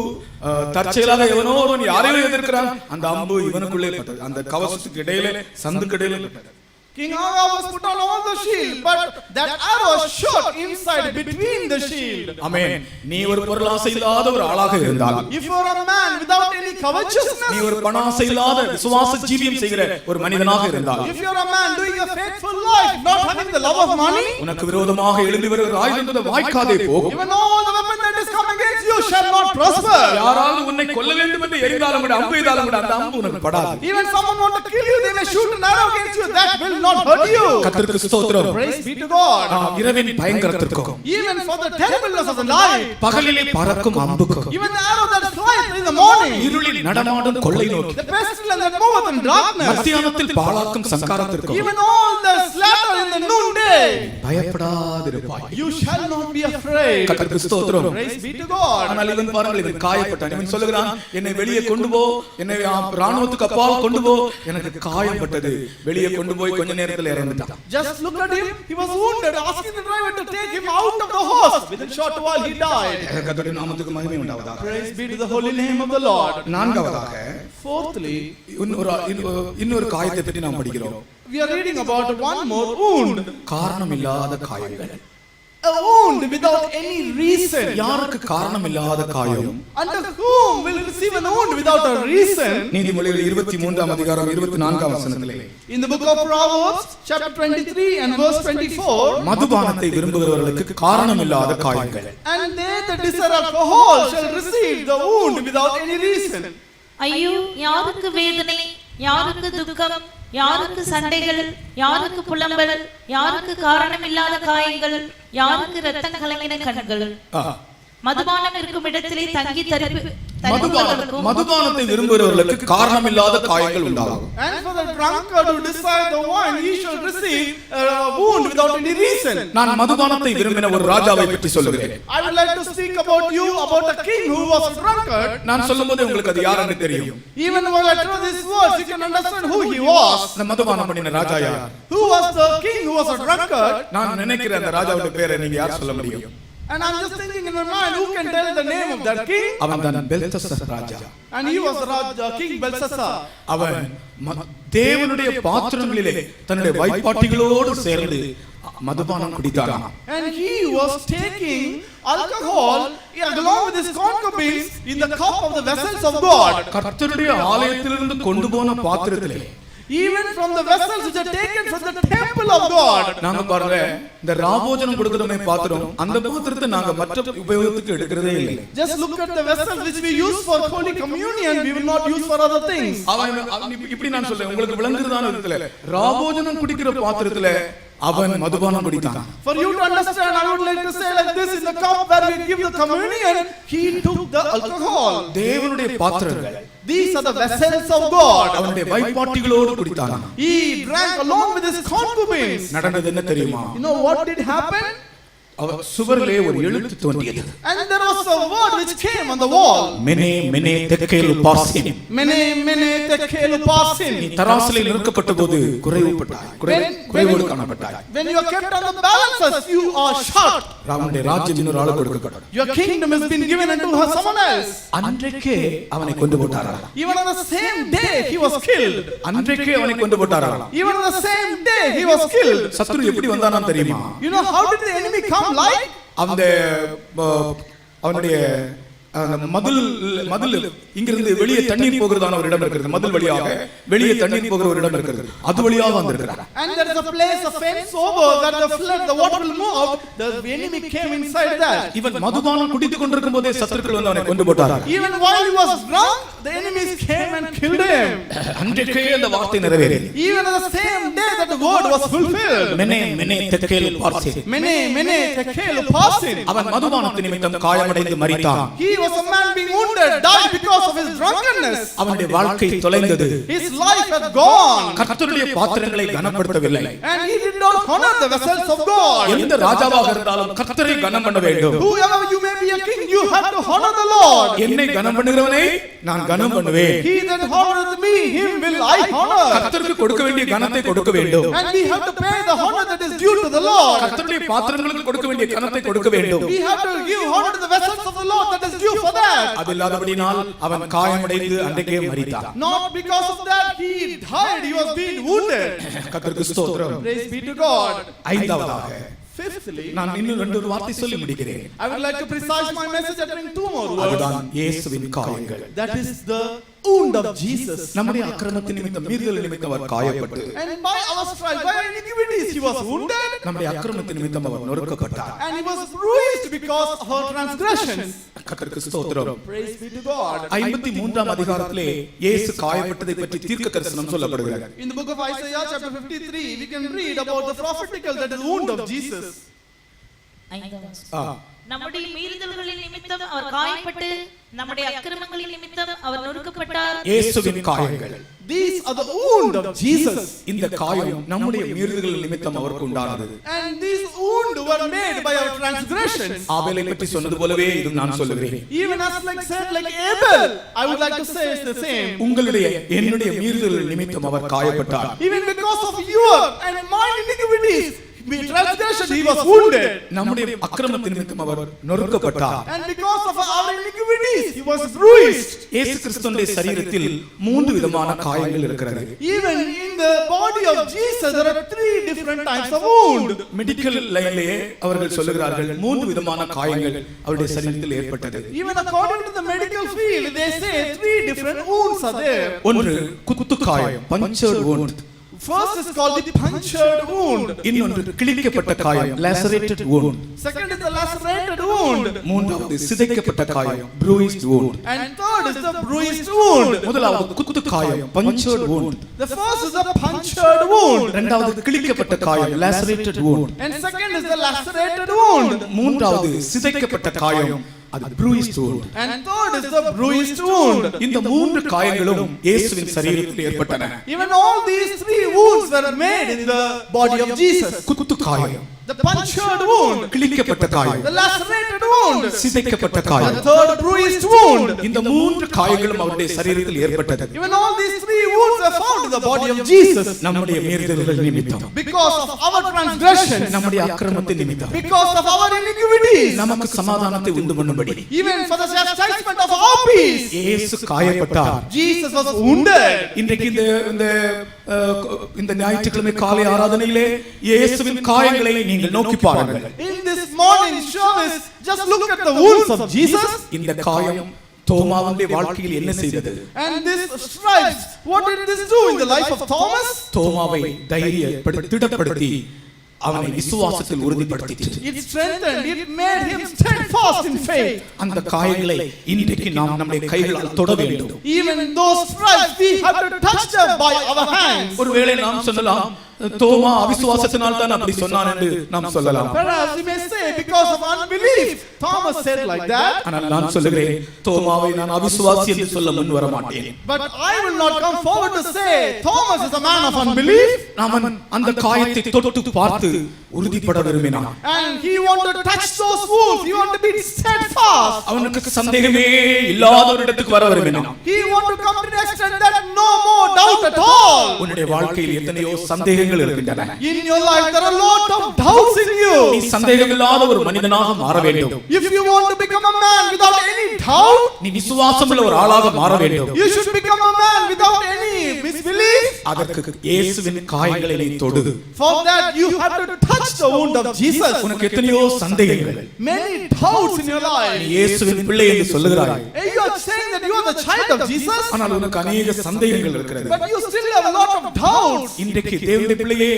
தற்செயலாக எவனோ ஒருவன் யாரையோ எதிர்க்கிறான், அந்த அம்பு இவனுக்குள்ளே பட்டது. அந்த கவசத்துக்கு இடையிலே சந்துக்கு இடையிலே பட்டது. King Ahab was put on all the shield, but that arrow shot inside between the shield. ஆமென். நீ ஒரு பொருளாசை இல்லாத ஒரு ஆளாக இருந்தால், If you are a man without any covetousness, நீ ஒரு பணாசை இல்லாத விசுவாச ஜீவியம் செய்கிற ஒரு மனிதனாக இருந்தால், if you are a man doing a faithful life, not having the love of money, உனக்கு விரோதமாக எழும்பி வருகிற ஆயுதம் வாய்க்காதே போகும். even all the weapon that is come against you shall not prosper. யாராவது உன்னை கொல்ல வேண்டும் என்று எரிந்தாலும் கூட, அம்பு எய்தாலும் கூட அந்த அம்பு உனக்கு படாது. Even someone want to kill you, they may shoot an arrow against you, that will not hurt you. கர்த்தருக்கு ஸ்தோத்திரம். Praise be to God. இரவின் பயங்கரத்திற்கும், Even for the terribleness of the night, பகலிலே பறக்கும் அம்புக்கும், even the arrow that flies in the morning, இருளில் நடமாடும் கொள்ளை நோக்கி, the pestilence that moveth in darkness, மத்தியானத்தில் பாழாக்கும் சங்காரத்திற்கும், even all the slaughter in the noonday, பயப்படாதிருப்பாய். you shall not be afraid. கர்த்தருக்கு ஸ்தோத்திரம். Praise be to God. ஆனால் இவன் பாருங்கள், இவன் காயப்பட்டான். இவன் சொல்லுகிறான், என்னை வெளியே கொண்டு போ, என்னை ராணுவத்துக்கு அப்பால் கொண்டு போ, எனக்கு காயப்பட்டது. வெளியே கொண்டு போய் கொஞ்ச நேரத்தில் இறந்துட்டான். Just look at him, he was wounded, asking the driver to take him out of the horse. Within a short while he died. கர்த்தருடைய நாமத்துக்கு மகிமை உண்டாவதாக. Praise be to the holy name of the Lord. நான்காவதாக, Fourthly, இன்னொரு காயத்தை பற்றி நாம் படிக்கிறோம். we are reading about one more wound. காரணம் இல்லாத காயங்கள். A wound without any reason. யாருக்கு காரணம் இல்லாத காயம்? Under whom will receive a wound without a reason? நீதிமொழிகள் 23 அதிகாரம் 24 வசனத்திலே, In the book of Proverbs, chapter 23 and verse 24, மதுபானத்தை விரும்புகிறவர்களுக்கு காரணம் இல்லாத காயங்கள். and they that desire alcohol shall receive the wound without any reason. ஐயோ, யாருக்கு வேதனை, யாருக்கு துக்கம், யாருக்கு சண்டைகள், யாருக்கு புலம்பல், யாருக்கு காரணமில்லாத காயங்கள், யாருக்கு இரத்தம் கலங்கின கண்கள். மதுபானம் இருக்கும் இடத்திலே தங்கி தரிப்பவர்களுக்கும், மதுபானத்தை விரும்புகிறவர்களுக்கு காரணம் இல்லாத காயங்கள் உண்டாகும். And for the drunkard who desire the wine, he shall receive a wound without any reason. நான் மதுபானத்தை விரும்பின ஒரு ராஜாவை பற்றி சொல்லுகிறேன். I would like to speak about you, about a king who was a drunkard. நான் சொல்லும்போது உங்களுக்கு அது யார் என்று தெரியும். Even while I throw these words, you can understand who he was. அந்த மதுபானம் பண்ணின ராஜா யார்? Who was the king who was a drunkard? நான் நினைக்கிற அந்த ராஜாவுடைய பேரை நீங்க யார் சொல்ல முடியும்? And I'm just thinking in my mind, who can tell the name of that king? அவன் தான் பெல்தசார் ராஜா. And he was King Belshazzar. அவன் தேவனுடைய பாத்திரங்களிலே தன்னுடைய வைப்பாட்டிகளோடு சேர்ந்து மதுபானம் குடித்தான். And he was taking alcohol along with his concubines in the cup of the vessels of God. கர்த்தருடைய ஆலயத்திலிருந்து கொண்டு போன பாத்திரத்திலே, Even from the vessels which are taken from the temple of God. நாங்க பாருங்க, இந்த ராபோஜனம் கொடுக்கிறோமே பாத்திரம், அந்த பாத்திரத்தை நாங்க மற்ற உபயோகத்துக்கு எடுக்கிறதே இல்லை. Just look at the vessels which we use for Holy Communion, we will not use for other things. அவன் இப்படி நான் சொல்றேன், உங்களுக்கு விளங்குறதான விதத்துல ராபோஜனம் குடிக்கிற பாத்திரத்துல அவன் மதுபானம் குடித்தான். For you to understand, I would like to say like this: in the cup where we give the communion, he took the alcohol. தேவனுடைய பாத்திரங்கள், these are the vessels of God. அவனுடைய வைப்பாட்டிகளோடு குடித்தான். He drank along with his concubines. நடந்தது என்ன தெரியுமா? You know what did happen? சுவரிலே ஒரு எழுத்து தோன்றியது. And there was a word which came on the wall. மெனே மெனே தெக்கேல் Bhasin. Mene mene tekel upasin. நீ தராசிலே நிறுக்கப்பட்டபோது குறைவுபட்டாய், குறைவோடு காணப்பட்டாய். When you are kept on the balances, you are short. அவனுடைய ராஜ்யம் இன்னொரு ஆளுக்கு கொடுக்கப்பட்டது. Your kingdom has been given unto someone else. அன்றைக்கே அவனை கொண்டு போட்டாரா? Even on the same day he was killed. அன்றைக்கே அவனை கொண்டு போட்டாரா? Even on the same day he was killed. சத்துரு எப்படி வந்தானாம் தெரியுமா? You know how did the enemy come like? அவனுடைய மதில் இங்கிருந்து வெளியே தண்ணீர் போகிறதான ஒரு இடம் இருக்கிறது. மதில் வழியாக வெளியே தண்ணீர் போகிற ஒரு இடம் இருக்கிறது. அது வழியாக வந்திருக்கிறார். And there is a place, a fence over that the water will move out. The enemy came inside that. இவன் மதுபானம் குடித்துக் கொண்டிருக்கும் போதே சத்துருக்கள் வந்து அவனை கொண்டு போட்டார்கள். Even while he was drunk, the enemies came and killed him. அன்றைக்கே அந்த வார்த்தை நிறைவேறியது. Even on the same day that the word was fulfilled. மெனே மெனே தெக்கேல் பார்சே. Mene mene tekel parsin. அவன் மதுபானத்தின் நிமித்தம் காயமடைந்து மரித்தான். He was a man being wounded, died because of his drunkenness. அவனுடைய வாழ்க்கை தொலைந்தது. His life had gone. கர்த்தருடைய பாத்திரங்களை கனப்படுத்தவில்லை. And he did not honor the vessels of God. எந்த ராஜாவாக இருந்தாலும் கர்த்தரை கனம் பண்ண வேண்டும். Whoever you may be a king, you have to honor the Lord. என்னை கனம் பண்ணுகிறவனை நான் கனம் பண்ணுவேன். He that honoreth me, him will I honor. கர்த்தருக்கு கொடுக்க வேண்டிய கனத்தை கொடுக்க வேண்டும். And we have to pay the honor that is due to the Lord. கர்த்தருடைய பாத்திரங்களுக்கு கொடுக்க வேண்டிய கனத்தை கொடுக்க வேண்டும். We have to give honor to the vessels of the Lord that is due for that. அது இல்லாதபடியால் அவன் காயமடைந்து அன்றைக்கே மரித்தான். Not because of that he died, he was being wounded. கர்த்தருக்கு ஸ்தோத்திரம். Praise be to God. ஐந்தாவதாக Fifthly, நான் இன்னும் ரெண்டு வார்த்தை சொல்லி முடிக்கிறேன். I would like to precise my message and bring two more words. அதுதான் இயேசுவின் காயங்கள். That is the wound of Jesus. நம்முடைய அக்கிரமத்தின் நிமித்தம் மீறுதல் நிமித்தம் அவர் காயப்பட்டு, And by our strife, by our iniquities, he was wounded. நம்முடைய அக்கிரமத்தின் நிமித்தம் அவர் நொறுக்கப்பட்டார். And he was bruised because of our transgressions. கர்த்தருக்கு ஸ்தோத்திரம். Praise be to God. 53ஆம் அதிகாரத்திலே இயேசு காயப்பட்டதை பற்றி தீர்க்க தரிசனம் சொல்லப்படுகிறது. In the book of Isaiah chapter 53, we can read about the prophetical, that is wound of Jesus. நம்முடைய மீறுதல்களின் நிமித்தம் அவர் காயப்பட்டு, நம்முடைய அக்கிரமங்களின் நிமித்தம் அவர் நொறுக்கப்பட்டார். இயேசுவின் காயங்கள். These are the wound of Jesus. இந்த காயம் நம்முடைய மீறுதல்கள் நிமித்தம் அவருக்கு உண்டானது. And these wounds were made by our transgressions. ஆபேலை பற்றி சொன்னது போலவே இது நான் சொல்லுகிறேன். Even as like Abel, I would like to say it's the same. உங்களுடைய என்னுடைய மீறுதல்கள் நிமித்தம் அவர் காயப்பட்டார். Even because of your and my iniquities, we transgression, he was wounded. நம்முடைய அக்கிரமத்தின் நிமித்தம் அவர் நொறுக்கப்பட்டார். And because of our iniquities, he was bruised. இயேசு கிறிஸ்துவின் சரீரத்தில் 3 விதமான காயங்கள் இருக்கிறது. Even in the body of Jesus, there are 3 different types of wound. Medical லைனிலே அவர்கள் சொல்லுகிறார்கள் 3 விதமான காயங்கள் அவருடைய சரீரத்தில் ஏற்பட்டது. Even according to the medical field, they say 3 different wounds are there. ஒன்று குத்து காயம், punctured wound. First is called the punctured wound. இன்னொன்று கிழிக்கப்பட்ட காயம், lacerated wound. Second is the lacerated wound. மூன்றாவது சிதைக்கப்பட்ட காயம், bruised wound. And third is the bruised wound. முதலாவது குத்து காயம், punctured wound. The first is the punctured wound. இரண்டாவது கிழிக்கப்பட்ட காயம், lacerated wound. And second is the lacerated wound. மூன்றாவது சிதைக்கப்பட்ட காயம், அது bruised wound. And third is the bruised wound. இந்த 3 காயங்களும் இயேசுவின் சரீரத்தில் ஏற்பட்டன. Even all these 3 wounds were made in the body of Jesus. குத்து காயம், The punctured wound, கிழிக்கப்பட்ட காயம், the lacerated wound, சிதைக்கப்பட்ட காயம். the third bruised wound. இந்த 3 காயங்களும் அவருடைய சரீரத்தில் ஏற்பட்டது. Even all these 3 wounds are found in the body of Jesus. நம்முடைய மீறுதல்கள் நிமித்தம், Because of our transgressions, நம்முடைய அக்கிரமத்தின் நிமித்தம், because of our iniquities, நமக்கு சமாதானத்தை உண்டு பண்ணும்படி even for the chastisement of our peace, இயேசு காயப்பட்டார். Jesus was wounded. இன்றைக்கு இந்த ஞாயிற்றுக்கிழமை காலை ஆராதனையிலே இயேசுவின் காயங்களை நீங்கள் நோக்கி பாருங்கள். In this morning service, just look at the wounds of Jesus. இந்த காயம் தோமாவுடைய வாழ்க்கையில் என்ன செய்தது? And this stripes, what did this do in the life of Thomas? தோமாவை தைரியப்படுத்தி அவனை விசுவாசத்தில் உறுதிப்படுத்திற்று. It strengthened, it made him steadfast in faith. அந்த காயங்களை இன்றைக்கு நாம் நம்முடைய கைகளால் தொட வேண்டும். Even those stripes, we have to touch them by our hands. ஒருவேளை நாம் சொல்லலாம், தோமா அவிசுவாசத்தினால் தான் அப்படி சொன்னான் என்று நாம் சொல்லலாம். Perhaps we may say because of unbelief, Thomas said like that. ஆனால் நான் சொல்லுகிறேன், தோமாவை நான் அவிசுவாசி என்று சொல்ல முன் வர மாட்டேன். But I will not come forward to say Thomas is a man of unbelief. அவன் அந்த காயத்தை தொட்டு பார்த்து உறுதிப்பட விரும்பினான். And he wanted to touch those wounds. He wanted to be steadfast. அவனுக்கு சந்தேகமே இல்லாத ஒரு இடத்துக்கு வர விரும்பினான். He wanted to come to the extent that no more doubt at all. உன்னுடைய வாழ்க்கையில் எத்தனையோ சந்தேகங்கள் சந்தேகங்கள் இருக்கின்றன. In your life there are a lot of doubts in you. நீ சந்தேகமில்லாத ஒரு மனிதனாக மாற வேண்டும். If you want to become a man without any doubt, நீ விசுவாசமுள்ள ஒரு ஆளாக மாற வேண்டும். you should become a man without any misbelief. அதற்கு இயேசுவின் காயங்களை நீ தொடு. For that you have to touch the wound of Jesus. உனக்கு எத்தனையோ சந்தேகங்கள், Many doubts in your life. நீ இயேசுவின் பிள்ளை என்று சொல்லுகிறாய். You are saying that you are the child of Jesus, ஆனால் உனக்கு அநேக சந்தேகங்கள் இருக்கிறது. but you still have a lot of doubts. இன்றைக்கு தேவனுடைய பிள்ளையே,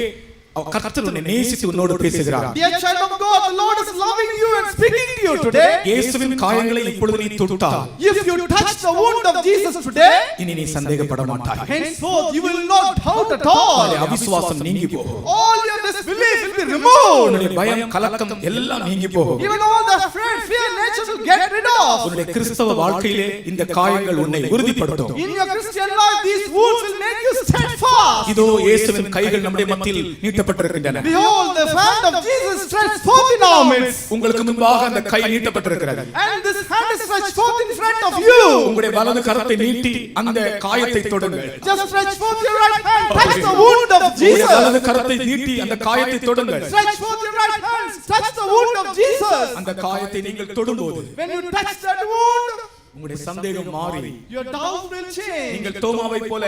கர்த்தர் உன்னை நேசித்து உன்னோடு பேசுகிறார். Dear child of God, the Lord is loving you and speaking to you today. இயேசுவின் காயங்களை இப்பொழுது நீ தொட்டால், If you touch the wound of Jesus today, இனி நீ சந்தேகப்பட மாட்டாய். henceforth you will not doubt at all. உன்னுடைய அவிசுவாசம் நீங்கி போகும். All your disbelief will be removed. உன்னுடைய பயம், கலக்கம் எல்லாம் நீங்கி போகும். Even all the fear, nature will get rid of. உன்னுடைய கிறிஸ்தவ வாழ்க்கையிலே இந்த காயங்கள் உன்னை உறுதிப்படுத்தும். In your Christian life, these wounds will make you steadfast. இதோ இயேசுவின் கைகள் நம்முடைய மத்தியில் நீட்டப்பட்டிருக்கின்றன. Behold, the hand of Jesus stretched forth in our midst. உங்களுக்கு முன்பாக அந்த கை நீட்டப்பட்டிருக்கிறது. And this hand is stretched forth in front of you. உங்களுடைய வலது கரத்தை நீட்டி அந்த காயத்தை தொடுங்கள். Just stretch forth your right hand, touch the wound of உங்களுடைய Jesus. வலது கரத்தை நீட்டி அந்த காயத்தை தொடுங்கள். Stretch forth your right hand, touch the wound of Jesus. அந்த காயத்தை நீங்கள் தொடும்போது When you touch that wound, உங்களுடைய சந்தேகம் மாறி your doubt will change. நீங்கள் தோமாவை போல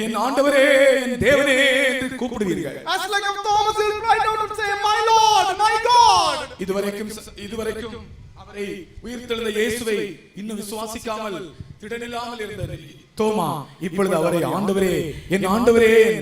என் ஆண்டவரே, என் தேவனே என்று கூப்பிடுவீர்கள். As like of Thomas will cry out and say, my Lord, my God. இதுவரைக்கும் அவரை உயிர்த்தெழுந்த இயேசுவை இன்னும் விசுவாசிக்காமல் திடனில்லாமல் இருந்த தோமா இப்பொழுது அவரை ஆண்டவரே, என்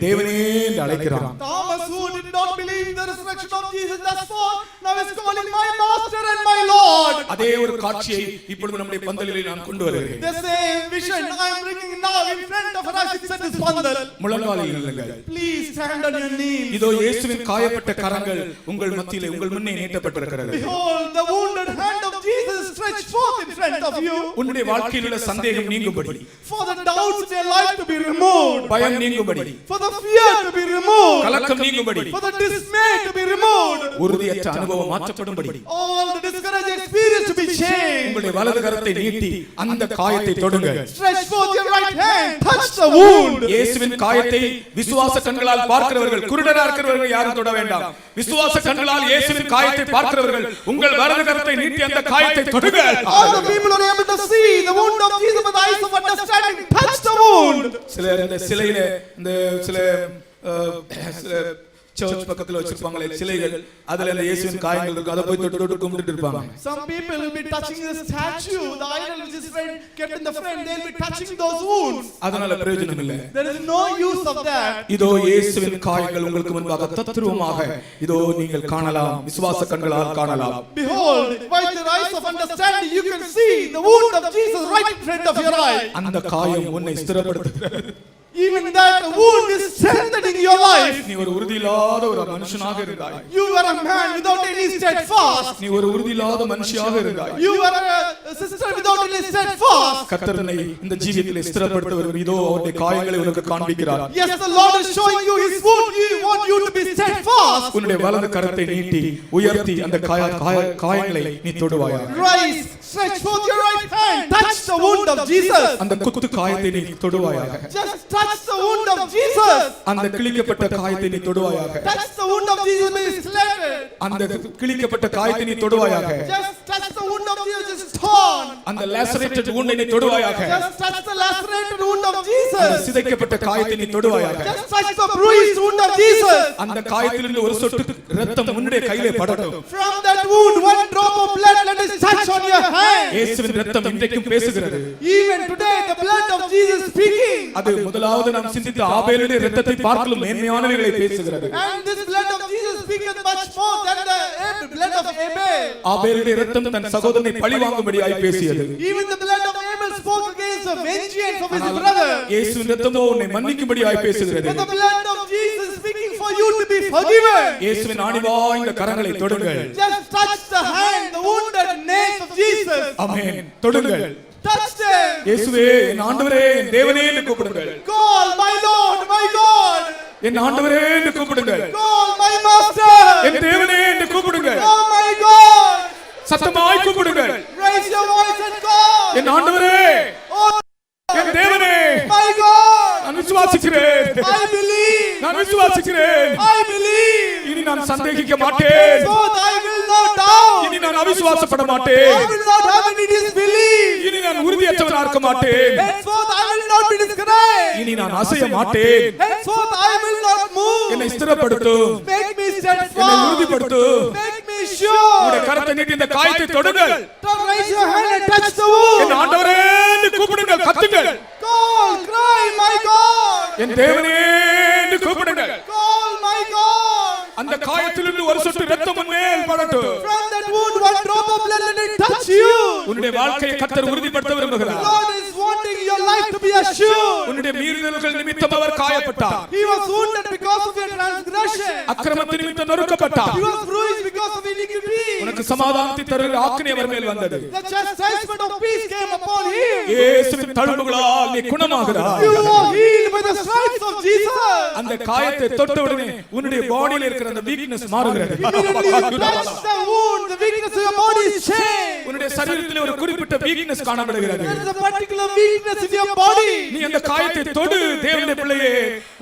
தேவனே என்று அழைக்கிறான். Thomas, who did not believe in the resurrection of Jesus thus far, now is calling my master and my Lord. அதே ஒரு காட்சியை இப்பொழுது நம்முடைய பந்தலிலே நான் கொண்டு வருகிறேன். The same vision I am bringing now in front of us at this bundle. முழங்காலில் நில்லுங்கள். Please stand on your knees. இதோ இயேசுவின் காயப்பட்ட கரங்கள் உங்கள் மத்தியிலே, உங்கள் முன்னே நீட்டப்பட்டிருக்கிறது. Behold, the wounded hand of Jesus stretched forth in front of you. உன்னுடைய வாழ்க்கையில் உள்ள சந்தேகம் நீங்கும்படி, For the doubts in your life to be removed. பயம் நீங்கும்படி, For the fear to be removed. கலக்கம் நீங்கும்படி, For the dismay to be removed. உறுதியற்ற அனுபவம் மாற்றப்படும்படி, All the discouraged experience to be changed. உங்களுடைய வலது கரத்தை நீட்டி அந்த காயத்தை தொடுங்கள். Stretch forth your right hand, touch the wound. இயேசுவின் காயத்தை விசுவாச கண்களால் பார்க்கிறவர்கள், குருடரா இருக்கிறவர்கள் யாரும் தொட வேண்டாம். விசுவாச கண்களால் இயேசுவின் காயத்தை பார்க்கிறவர்கள் உங்கள் வலது கரத்தை நீட்டி அந்த காயத்தை தொடுங்கள். All the people are able to see the wound of Jesus with the eyes of understanding. Touch the wound. சிலர் இந்த சிலையில இந்த சில சர்ச் பக்கத்துல வச்சிருப்பாங்களே சிலைகள், அதுல இந்த இயேசுவின் காயங்கள் இருக்கு, அதை போய் தொட்டு கும்பிட்டுட்டு இருப்பாங்க. Some people will be touching the statue, the idol which is kept in the front. They will be touching those wounds. அதனால பிரயோஜனம் இல்லை. There is no use of that. இதோ இயேசுவின் காயங்கள் உங்களுக்கு முன்பாக தத்ரூபமாக இதோ நீங்கள் காணலாம், விசுவாச கண்களால் காணலாம். Behold, by the eyes of understanding you can see the wound of Jesus right in front of your eye. அந்த காயம் உன்னை ஸ்திரப்படுத்துகிறது. Even that wound is strengthening your life. நீ ஒரு உறுதியில்லாத ஒரு மனுஷனாக இருந்தாய். You were a man without any steadfast. நீ ஒரு உறுதியில்லாத மனுஷியாக இருந்தாய். You were a sister without any steadfast. கர்த்தர் உன்னை இந்த ஜீவியத்தில் ஸ்திரப்படுத்துவர். இதோ அவருடைய காயங்களை உனக்கு காண்பிக்கிறார். Yes, the Lord is showing you His wound. He wants you to be steadfast. உன்னுடைய வலது கரத்தை நீட்டி உயர்த்தி அந்த காயங்களை நீ தொடுவாயாக. Rise, stretch forth your right hand, touch the wound of Jesus. அந்த குத்து காயத்தை நீ தொடுவாயாக. Just touch the wound of Jesus. அந்த கிழிக்கப்பட்ட காயத்தை நீ தொடுவாயாக. Touch the wound of Jesus may be slanted. அந்த கிழிக்கப்பட்ட காயத்தை நீ தொடுவாயாக. Just touch the wound of Jesus is torn. அந்த lacerated wound நீ தொடுவாயாக. Just touch the lacerated wound of Jesus. அந்த சிதைக்கப்பட்ட காயத்தை நீ தொடுவாயாக. Just touch the bruised wound of Jesus. அந்த காயத்திலிருந்து ஒரு சொட்டு இரத்தம் உன்னுடைய கையிலே படட்டும். From that wound one drop of blood let it touch on your hand. இயேசுவின் இரத்தம் இன்றைக்கும் பேசுகிறது. Even today the blood of Jesus speaking. அது முதலாவது நாம் சிந்தித்த ஆபேலுடைய இரத்தத்தை பார்க்கலும் மேன்மையானவைகளை பேசுகிறது. And this blood of Jesus speaketh much more than the blood of Abel. ஆபேலுடைய இரத்தம் தன் சகோதரனை பழிவாங்கும்படியாய் பேசியது. Even the blood of Abel spoke against the vengeance of his brother. இயேசுவின் இரத்தமோ உன்னை மன்னிக்கும்படியாய் பேசுகிறது. But the blood of Jesus speaking for you to be forgiven. இயேசுவின் ஆணிவாய்ந்த கரங்களை தொடுங்கள். Just touch the hand, the wounded nails of Jesus. Amen. தொடுங்கள். Touch them. இயேசுவே, என் ஆண்டவரே, என் தேவனே என்று கூப்பிடுங்கள். Call my Lord, my God. என் ஆண்டவரே என்று கூப்பிடுங்கள். Call my Master. என் தேவனே என்று கூப்பிடுங்கள். Oh my God. சத்தமாய் கூப்பிடுங்கள். Raise your voice and call. என் ஆண்டவரே, Oh என் தேவனே, my God. நான் விசுவாசிக்கிறேன். I believe. நான் விசுவாசிக்கிறேன். I believe. இனி நான் சந்தேகிக்க மாட்டேன். Henceforth I will not doubt. இனி நான் அவிசுவாசப்பட மாட்டேன். I will not have any disbelief. இனி நான் உறுதியற்றவனாக இருக்க மாட்டேன். Henceforth I will not be discouraged. இனி நான் அசைய மாட்டேன். Henceforth I will not move. என்னை ஸ்திரப்படுத்தும். Make me என்னை steadfast. உறுதிப்படுத்தும். Make me sure. உங்களுடைய கரத்தை நீட்டி இந்த காயத்தை தொடுங்கள். Don't raise your hand and touch the wound. என் ஆண்டவரே என்று கூப்பிடுங்கள், கத்துங்கள். Call, cry, my God. என் தேவனே என்று கூப்பிடுங்கள். Call, my God. அந்த காயத்திலிருந்து ஒரு சொட்டு இரத்தம் மேல் படட்டும். From that wound, one drop of blood, let it touch you. உன்னுடைய வாழ்க்கையை கர்த்தர் உறுதிப்படுத்த விரும்புகிறார். God is wanting your life to be assured. உன்னுடைய மீறுதல்கள் நிமித்தம் அவர் காயப்பட்டார். He was wounded because of your transgression. அக்கிரமத்தின் நிமித்தம் நொறுக்கப்பட்டார். He was bruised because of iniquity. உனக்கு சமாதானத்தை தருகிற ஆக்கினை அவர் மேல் வந்தது. The chastisement of peace came upon him. இயேசுவின் தழும்புகளால் நீ குணமாகிறாய். You are healed by the stripes of Jesus. அந்த காயத்தை தொட்ட உடனே உன்னுடைய பாடியில் இருக்கிற அந்த வீக்னஸ் மாறுகிறது. Immediately you touch the wound, the weakness of your body is changed. உன்னுடைய சரீரத்தில் ஒரு குறிப்பிட்ட வீக்னஸ் காணப்படுகிறது. There is a particular weakness in your body. நீ அந்த காயத்தை தொடு தேவனுடைய பிள்ளையே,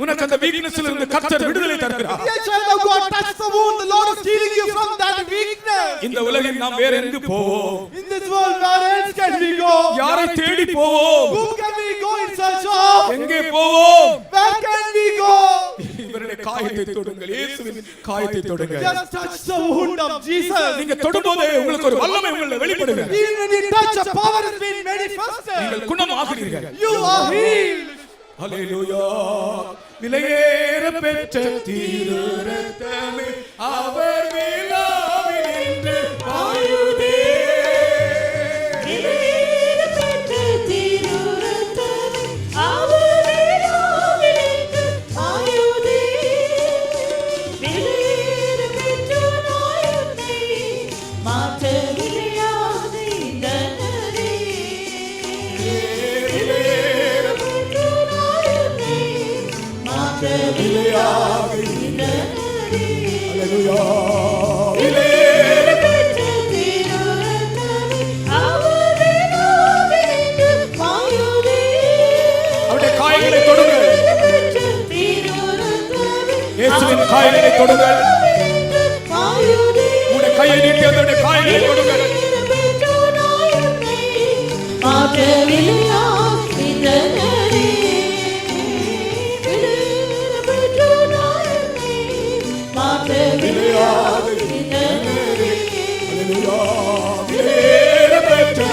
உனக்கு அந்த வீக்னஸ்ல இருந்து கர்த்தர் விடுதலை தருகிறார். Dear child of God, touch the wound. The Lord is healing you from that weakness. இந்த உலகில் நாம் வேற எங்கு போவோம்? In this world, where else can we go? யாரை தேடி போவோம்? Whom can we go in search of? எங்கே போவோம்? Where can we go? இவருடைய காயத்தை தொடுங்கள், இயேசுவின் காயத்தை தொடுங்கள். Just touch the wound of Jesus. நீங்க தொடும்போது உங்களுக்கு ஒரு வல்லமை உங்களை வெளிப்படுகிறது. Even when you touch, a power has been manifested. நீங்கள் குணமாகிறீர்கள். You are healed. ஹல்லேலூயா. விலையேற பெற்ற திரு இரத்தமே அவர் விழாவில் நின்று பாயுதே. விலையேற பெற்ற திரு இரத்தமே அவர் விழாவில் நின்று பாயுதே. விலையேற பெற்ற நாயகனே, மாற்ற விளையாத இந்த நரே. விலையேற பெற்ற நாயகனே, மாற்ற விளையாத இந்த நரே. ஹல்லேலூயா. விலையேற பெற்ற திரு இரத்தமே அவர் விழாவில் நின்று பாயுதே. அவருடைய காயங்களை தொடுங்கள். இயேசுவின் காயங்களை தொடுங்கள். உங்களுடைய கையை நீட்டி அவருடைய காயங்களை தொடுங்கள். விலையேற பெற்ற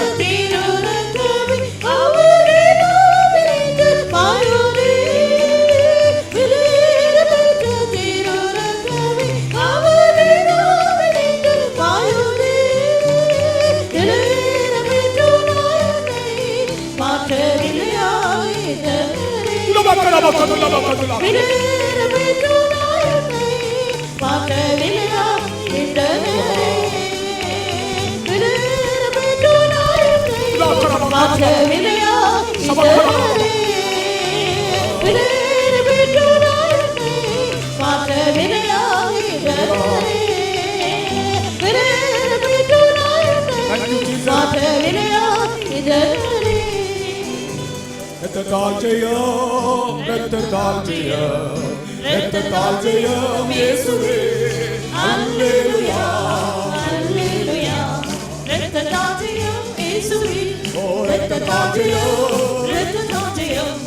ரத்தத்தால் ஜெயம், ரத்தத்தால் ஜெயம், ரத்தத்தால் ஜெயம் இயேசுவே. அல்லேலூயா. அல்லேலூயா. ரத்தத்தால் ஜெயம் இயேசுவே. ரத்தத்தால் ஜெயம். ரத்தத்தால் ஜெயம்,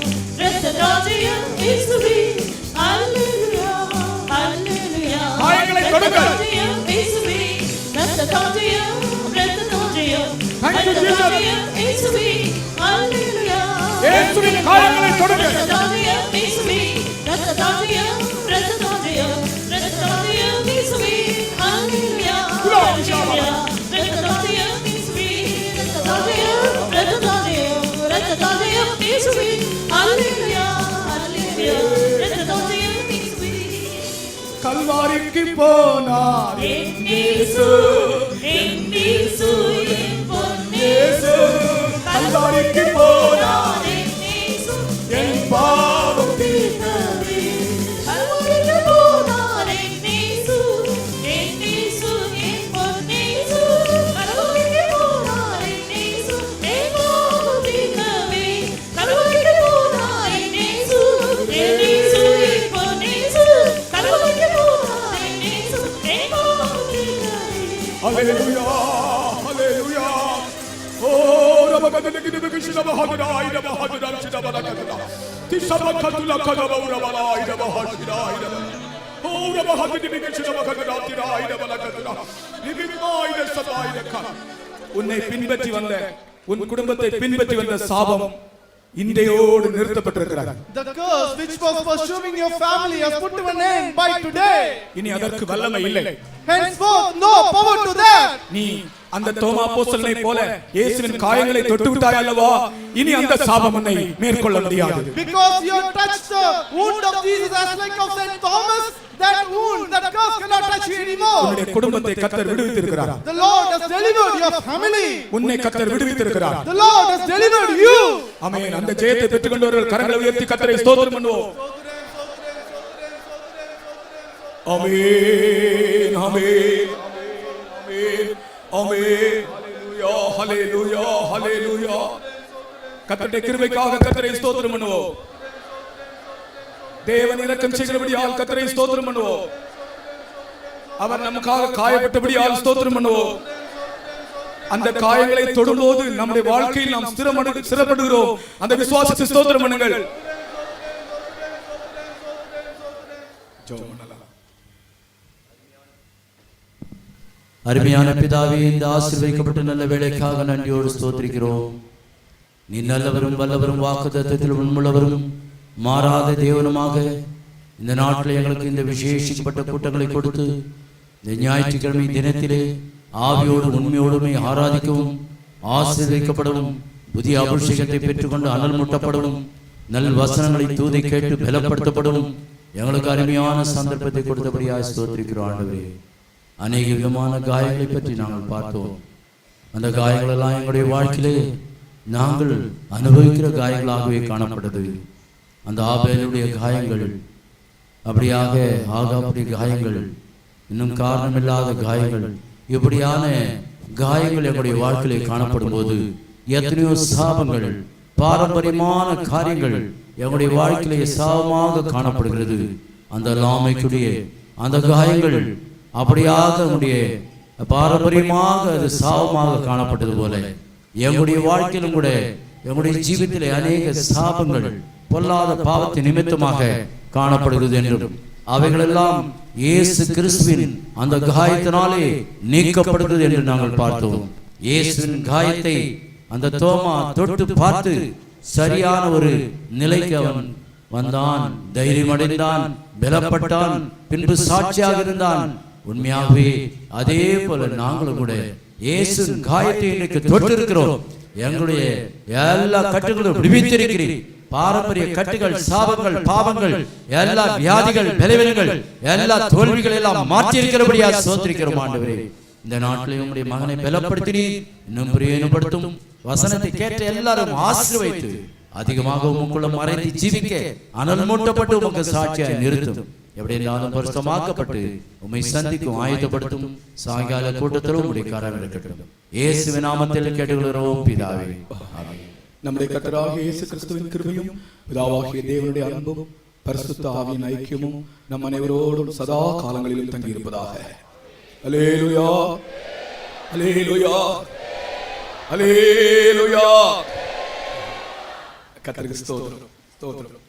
ரத்தத்தால் ஜெயம் இயேசுவே. அல்லேலூயா. அல்லேலூயா. காயங்களை தொடுங்கள். ரத்தத்தால் ஜெயம் இயேசுவே. ரத்தத்தால் ஜெயம், ரத்தத்தால் ஜெயம், Thank you, Jesus. ரத்தத்தால் ஜெயம் இயேசுவே. அல்லேலூயா. இயேசுவின் காயங்களை தொடுங்கள். ரத்தத்தால் ஜெயம் இயேசுவே. ரத்தத்தால் ஜெயம், ரத்தத்தால் ஜெயம், ரத்தத்தால் ஜெயம் இயேசுவே. அல்லேலூயா. அல்லேலூயா. ரத்தத்தால் ஜெயம் இயேசுவே. ரத்தத்தால் ஜெயம், ரத்தத்தால் ஜெயம், ரத்தத்தால் ஜெயம் இயேசுவே. அல்லேலூயா. அல்லேலூயா. ரத்தத்தால் ஜெயம் இயேசுவே. கல்வாரிக்கு போனார் என் இயேசு, என் இயேசு, என் பொன்னேசு. கல்வாரிக்கு போனார் என் இயேசு, என் பாவம் தீர்த்தவே. கல்வாரிக்கு போனார் என் இயேசு, என் இயேசு, என் பொன்னேசு. கல்வாரிக்கு போனார் என் இயேசு, என் பாவம் தீர்த்தவே. கல்வாரிக்கு போனார் என் இயேசு, என் இயேசு, உன்னை பின்பற்றி வந்த உன் குடும்பத்தை பின்பற்றி வந்த சாபம் இன்றையோடு நிறுத்தப்பட்டிருக்கிறது. The curse which was pursuing your family has put to an end by today. இனி அதற்கு வல்லமை இல்லை. Henceforth no power to that. நீ அந்த தோமா அப்போஸ்தலனை போல இயேசுவின் காயங்களை தொட்டு விட்டாய் அல்லவா, இனி அந்த சாபம் உன்னை மேற்கொள்ள முடியாது. Because you have touched the wound of Jesus as like of Saint Thomas, that wound, that curse cannot touch you anymore. உன்னுடைய குடும்பத்தை கர்த்தர் விடுவித்திருக்கிறார். The Lord has delivered your family. உன்னை கர்த்தர் விடுவித்திருக்கிறார். The Lord has delivered you. ஆமென். அந்த ஜெயத்தை பெற்றுக்கொண்டவர்கள் கரங்களை உயர்த்தி கர்த்தரை ஸ்தோத்திரம் பண்ணுவோம். ஆமென் ஆமென் ஆமென் ஆமென். ஹalleluya ஹalleluya ஹalleluya. கர்த்தருடைய கிருபைக்காக கர்த்தரை ஸ்தோத்திரம் பண்ணுவோம். தேவன் இரக்கம் செய்கிறபடியால் கர்த்தரை ஸ்தோத்திரம் பண்ணுவோம். அவர் நமக்காக காயப்பட்டபடியால் ஸ்தோத்திரம் பண்ணுவோம். அந்த காயங்களை தொடும்போது நம்முடைய வாழ்க்கையில் நாம் ஸ்திரப்படுகிறோம். அந்த விசுவாசத்தை ஸ்தோத்திரம் பண்ணுங்கள். அருமையான பிதாவே, இந்த ஆசீர்வதிக்கப்பட்ட நல்ல வேளைக்காக நன்றியோடு ஸ்தோத்திரிக்கிறோம். நீ நல்லவரும் வல்லவரும் வாக்குத்தத்தத்தில் உண்மையுள்ளவரும் மாறாத தேவனுமாக இந்த நாட்டில் எங்களுக்கு இந்த விசேஷிக்கப்பட்ட கூட்டங்களை கொடுத்து இந்த ஞாயிற்றுக்கிழமை தினத்திலே ஆவியோடு உண்மையோடுமே ஆராதிக்கவும் ஆசீர்வதிக்கப்படவும் புதிய அபிஷேகத்தை பெற்றுக்கொண்டு அனல் மூட்டப்படவும் நல் வசனங்களை தூதை கேட்டு பலப்படுத்தப்படவும் எங்களுக்கு அருமையான சந்தர்ப்பத்தை கொடுத்தபடியாக ஸ்தோத்திரிக்கிறோம். ஆண்டவரே, அநேக விதமான காயங்களை பற்றி நாங்கள் பார்த்தோம். அந்த காயங்கள் எல்லாம் எங்களுடைய வாழ்க்கையிலே நாங்கள் அனுபவிக்கிற காயங்களாகவே காணப்படுது. அந்த ஆபேலுடைய காயங்கள், அப்படியாக ஆகாப்புடைய காயங்கள், இன்னும் காரணமில்லாத காயங்கள், இப்படியான காயங்கள் எங்களுடைய வாழ்க்கையிலே காணப்படும் போது எத்தனையோ சாபங்கள், பாரம்பரியமான காரியங்கள் எங்களுடைய வாழ்க்கையிலே சாபமாக காணப்படுகிறது. அந்த லாமைக்குடைய அந்த காயங்கள் அப்படியாக நம்முடைய பாரம்பரியமாக அது சாபமாக காணப்பட்டது போல எங்களுடைய வாழ்க்கையிலும் கூட எங்களுடைய ஜீவிதத்திலே அநேக சாபங்கள் பொல்லாத பாவத்தின் நிமித்தமாக காணப்படுகிறது என்றும் அவைகளெல்லாம் இயேசு கிறிஸ்துவின் அந்த காயத்தினாலே நீக்கப்படுகிறது என்று நாங்கள் பார்த்தோம். இயேசுவின் காயத்தை அந்த தோமா தொட்டு பார்த்து சரியான ஒரு நிலைக்கு அவன் வந்தான், தைரியம் அடைந்தான், பலப்பட்டான், பின்பு சாட்சியாக இருந்தான். உண்மையாகவே அதே போல நாங்களும் கூட இயேசுவின் காயத்தை இன்றைக்கு தொட்டு இருக்கிறோம். எங்களுடைய எல்லா கட்டுகளும் விடுவித்திருக்கிறீர். பாரம்பரிய கட்டுகள், சாபங்கள், பாவங்கள், எல்லா வியாதிகள், பலவீனங்கள், எல்லா தோல்விகள் எல்லாம் மாற்றியிருக்கிறபடியா ஸ்தோத்திரிக்கிறோம். ஆண்டவரே, இந்த நாட்டிலே உம்முடைய மகனை பலப்படுத்தி இன்னும் பிரயோஜனப்படுத்தும் வசனத்தை கேட்ட எல்லாரும் ஆசீர்வதித்து அதிகமாக உமக்குள்ள மறைந்து ஜீவிக்க அனல் மூட்டப்பட்டு உமக்கு சாட்சியாய் நிறுத்தும். எப்படி இருந்தாலும் பரிசுத்தமாக்கப்பட்டு உம்மை சந்திக்கும் ஆயத்தப்படுத்தும் சாயங்கால கூட்டத்தில் உம்முடைய கரம் இருக்கட்டும். இயேசுவின் நாமத்தில் கேட்டுக்கொள்கிறோம் பிதாவே, ஆமென். நம்முடைய கர்த்தராகிய இயேசு கிறிஸ்துவின் கிருபையும் பிதாவாகிய தேவனுடைய அன்பும் பரிசுத்த ஆவியின் ஐக்கியமும் நம் அனைவரோடும் சதா காலங்களிலும் தங்கியிருப்பதாக. அல்லேலூயா அல்லேலூயா அல்லேலூயா. கர்த்தருக்கு ஸ்தோத்திரம் ஸ்தோத்திரம்.